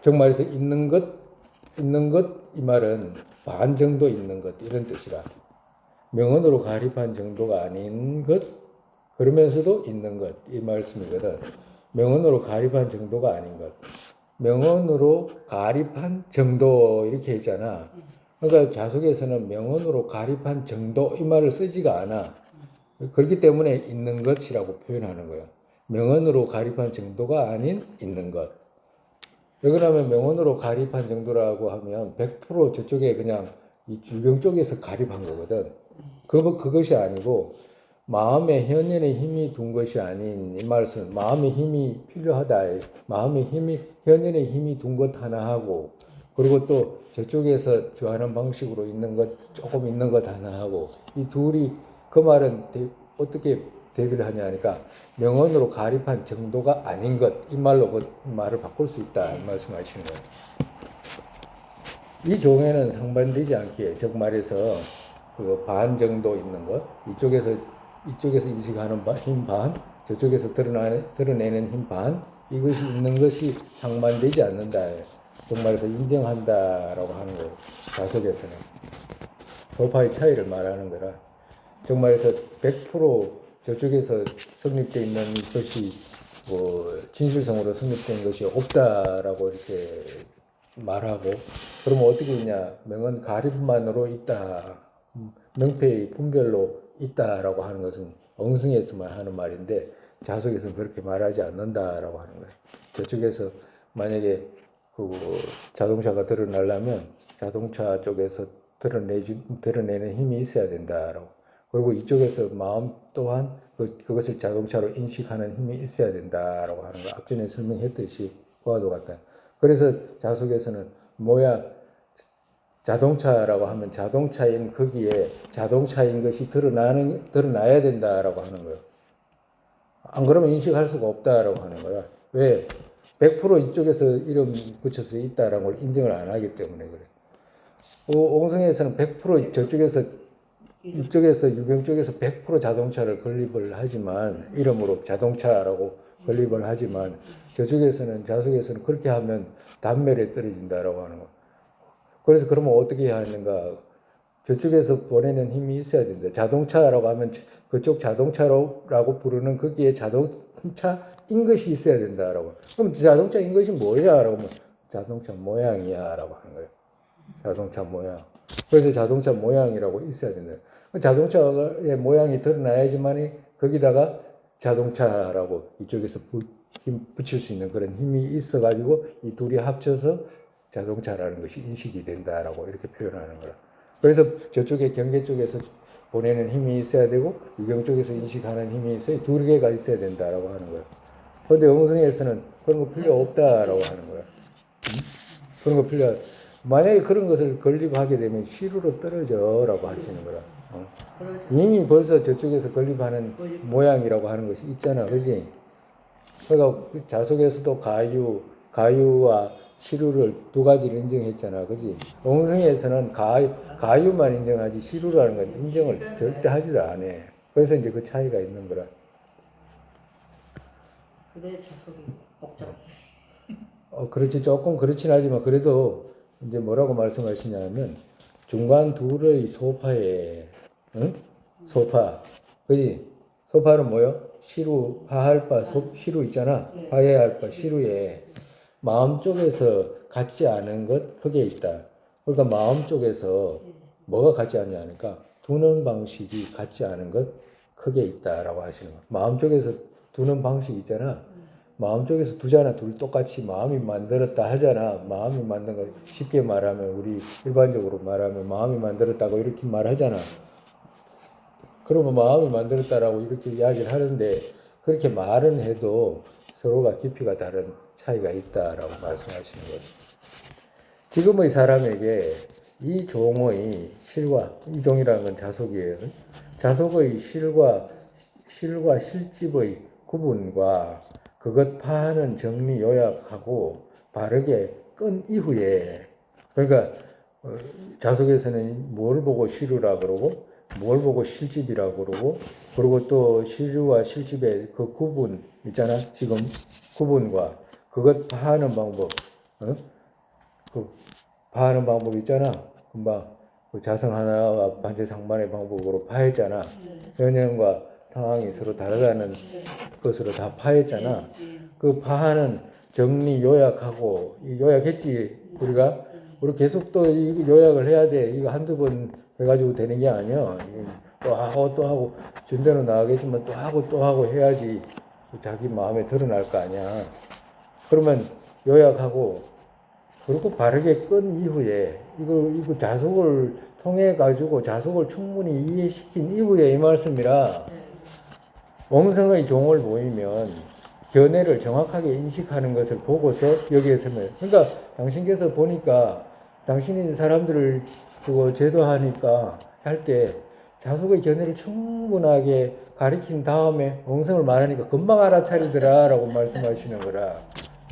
정말에서 있는 것 이 말은 반 정도 있는 것 이런 뜻이라 명언으로 가립한 정도가 아닌 것 그러면서도 있는 것 이 말씀이거든. 명언으로 가립한 정도가 아닌 것 명언으로 가립한 정도 이렇게 했잖아. 그러니까 자석에서는 명언으로 가립한 정도 이 말을 쓰지가 않아. 그렇기 때문에 있는 것이라고 표현하는 거예요. 명언으로 가립한 정도가 아닌 있는 것. 왜 그러냐면 명언으로 가립한 정도라고 하면 100% 저쪽에 그냥 이 주경 쪽에서 가립한 거거든. 그것이 아니고 마음의 현연의 힘이 둔 것이 아닌 이 말은 마음의 힘이 필요하다. 마음의 힘이 현연의 힘이 둔 것 하나 하고 그리고 또 저쪽에서 좋아하는 방식으로 있는 것 조금 있는 것 하나 하고 이 둘이 그 말은 어떻게 대비를 하냐 하니까 명언으로 가립한 정도가 아닌 것 이 말로 그 말을 바꿀 수 있다 이 말씀하시는 거예요. 이 종에는 상반되지 않기에 즉 말해서 그 반 정도 있는 것 이쪽에서 인식하는 힘 반 저쪽에서 드러내는 힘 반 이것이 있는 것이 상반되지 않는다. 정말에서 인정한다라고 하는 거예요. 자석에서는 소파의 차이를 말하는 거라. 정말에서 100% 저쪽에서 성립되어 있는 것이 뭐 진실성으로 성립된 것이 없다라고 이렇게 말하고 그러면 어떻게 있냐? 명은 가립만으로 있다. 명패의 분별로 있다라고 하는 것은 엉성에서만 하는 말인데 자석에서는 그렇게 말하지 않는다라고 하는 거예요. 저쪽에서 만약에 그 자동차가 드러나려면 자동차 쪽에서 드러내는 힘이 있어야 된다라고. 그리고 이쪽에서 마음 또한 그것을 자동차로 인식하는 힘이 있어야 된다라고 하는 거. 앞전에 설명했듯이 그와도 같다. 그래서 자석에서는 자동차라고 하면 자동차인 거기에 자동차인 것이 드러나야 된다라고 하는 거예요. 안 그러면 인식할 수가 없다라고 하는 거야. 왜? 100% 이쪽에서 이름 붙여서 있다라는 걸 인정을 안 하기 때문에 그래. 옹성에서는 100% 저쪽에서 이쪽에서 유경 쪽에서 100% 자동차를 건립을 하지만 이름으로 자동차라고 건립을 하지만 저쪽에서는 자석에서는 그렇게 하면 단멸에 떨어진다라고 하는 거. 그래서 그러면 어떻게 해야 하는가? 저쪽에서 보내는 힘이 있어야 된다. 자동차라고 하면 그쪽 자동차라고 부르는 거기에 자동차인 것이 있어야 된다라고. 그럼 자동차인 것이 뭐야? 라고 하면 자동차 모양이야 라고 하는 거예요. 자동차 모양. 그래서 자동차 모양이라고 있어야 된다. 자동차의 모양이 드러나야지만 거기다가 자동차라고 이쪽에서 힘 붙일 수 있는 그런 힘이 있어가지고 이 둘이 합쳐서 자동차라는 것이 인식이 된다라고 이렇게 표현하는 거라. 그래서 저쪽에 경계 쪽에서 보내는 힘이 있어야 되고 유경 쪽에서 인식하는 힘이 있어야 두 개가 있어야 된다라고 하는 거예요. 그런데 영성에서는 그런 거 필요 없다라고 하는 거예요. 그런 거 필요. 만약에 그런 것을 건립하게 되면 시루로 떨어져라고 하시는 거라. 이미 벌써 저쪽에서 건립하는 모양이라고 하는 것이 있잖아, 그지? 그러니까 자석에서도 가유와 시루를 두 가지를 인정했잖아, 그지? 옹성에서는 가유만 인정하지 시루라는 건 인정을 절대 하지도 않아. 그래서 이제 그 차이가 있는 거라. 그래 자석이 복잡해. 그렇지. 조금 그렇진 하지만 그래도 이제 뭐라고 말씀하시냐면 중간 둘의 소파에, 응? 소파. 그지? 소파는 뭐요? 시루, 하할바, 시루 있잖아. 화해할바, 시루에 마음 쪽에서 같지 않은 것, 그게 있다. 그러니까 마음 쪽에서 뭐가 같지 않냐 하니까 두는 방식이 같지 않은 것, 크게 있다라고 하시는 거예요. 마음 쪽에서 두는 방식 있잖아. 마음 쪽에서 두잖아. 둘 똑같이 마음이 만들었다 하잖아. 마음이 만든 거 쉽게 말하면 우리 일반적으로 말하면 마음이 만들었다고 이렇게 말하잖아. 그러면 마음이 만들었다라고 이렇게 이야기를 하는데 그렇게 말은 해도 서로가 깊이가 다른 차이가 있다라고 말씀하시는 거예요. 지금의 사람에게 이 종의 실과, 이 종이라는 건 자석이에요. 자석의 실과 실집의 구분과 그것 파하는 정리 요약하고 바르게 끈 이후에 그러니까 자석에서는 뭘 보고 시루라 그러고 뭘 보고 실집이라 그러고 그리고 또 시루와 실집의 그 구분 있잖아. 지금 구분과 그것 파하는 방법 그 파하는 방법 있잖아. 금방 그 자성 하나와 반체 상반의 방법으로 파했잖아. 현현과 상황이 서로 다르다는 것으로 다 파했잖아. 그 파하는 정리 요약하고 요약했지 우리가 우리 계속 또 요약을 해야 돼. 이거 한두 번 해가지고 되는 게 아니야. 또 하고 준대로 나가겠지만 또 하고 해야지 자기 마음에 드러날 거 아니야. 그러면 요약하고 그리고 바르게 끈 이후에 이거 자석을 통해 가지고 자석을 충분히 이해시킨 이후에 이 말씀이라 엉성의 종을 보이면 견해를 정확하게 인식하는 것을 보고서 여기에 서면 그러니까 당신께서 보니까 당신이 사람들을 그거 제도하니까 할 때 자숙의 견해를 충분하게 가리킨 다음에 엉성을 말하니까 금방 알아차리더라라고 말씀하시는 거라.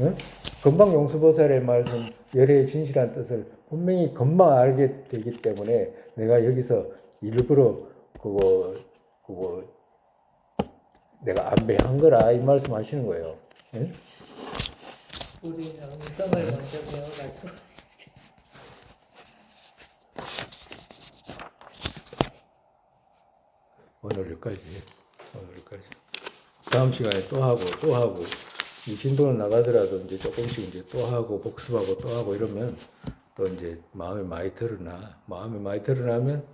응? 금방 용수보살의 말씀 열애의 진실한 뜻을 분명히 금방 알게 되기 때문에 내가 여기서 일부러 그거 내가 안배한 거라 이 말씀하시는 거예요. 응? 우리는 음성을 먼저 배워가지고. 오늘 여기까지. 다음 시간에 또 하고 이 진도는 나가더라도 이제 조금씩 이제 또 하고 복습하고 또 하고 이러면 또 이제 마음이 많이 드러나면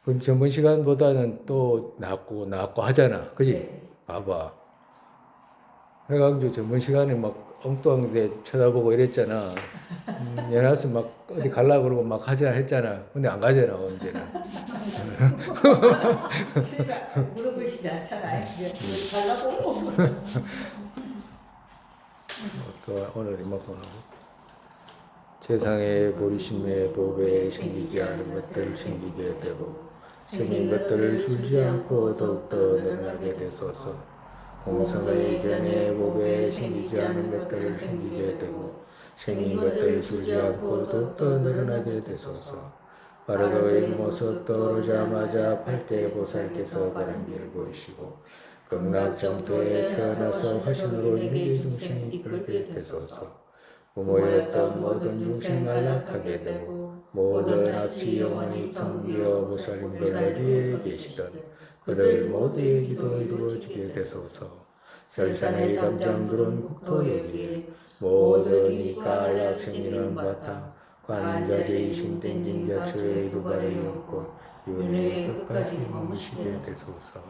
그 전번 시간보다는 또 낫고 하잖아. 그지? 봐봐. 해가지고 전번 시간에 막 엉뚱한 데 쳐다보고 이랬잖아. 연하수 막 어디 갈라 그러고 막 하자 했잖아. 근데 안 가잖아, 언제는. 물어보시지 않잖아요. 이제 달라고. 또 오늘 이만큼 하고. 세상에 보리심의 법에 생기지 않은 것들을 생기게 되고 생긴 것들을 줄지 않고 더욱더 늘어나게 되소서. 공성의 견해 법에 생기지 않은 것들을 생기게 되고 생긴 것들을 줄지 않고 더욱더 늘어나게 되소서. 바르도의 모습 떠오르자마자 팔대 보살께서 바른 길을 보이시고 극락정토에 태어나서 화신으로 인류의 중생을 이끌게 되소서. 부모였던 모든 중생 안락하게 되고 모든 악취 영원히 텅 비어 보살님들 어디에 계시던 그들 모두의 기도 이루어지게 되소서. 설산의 담장들은 국토 여기에 모든 이 깔락 생이는 바탕 관자재의 신땡진 야초의 두발의 연꽃 윤회의 끝까지 머무시게 되소서.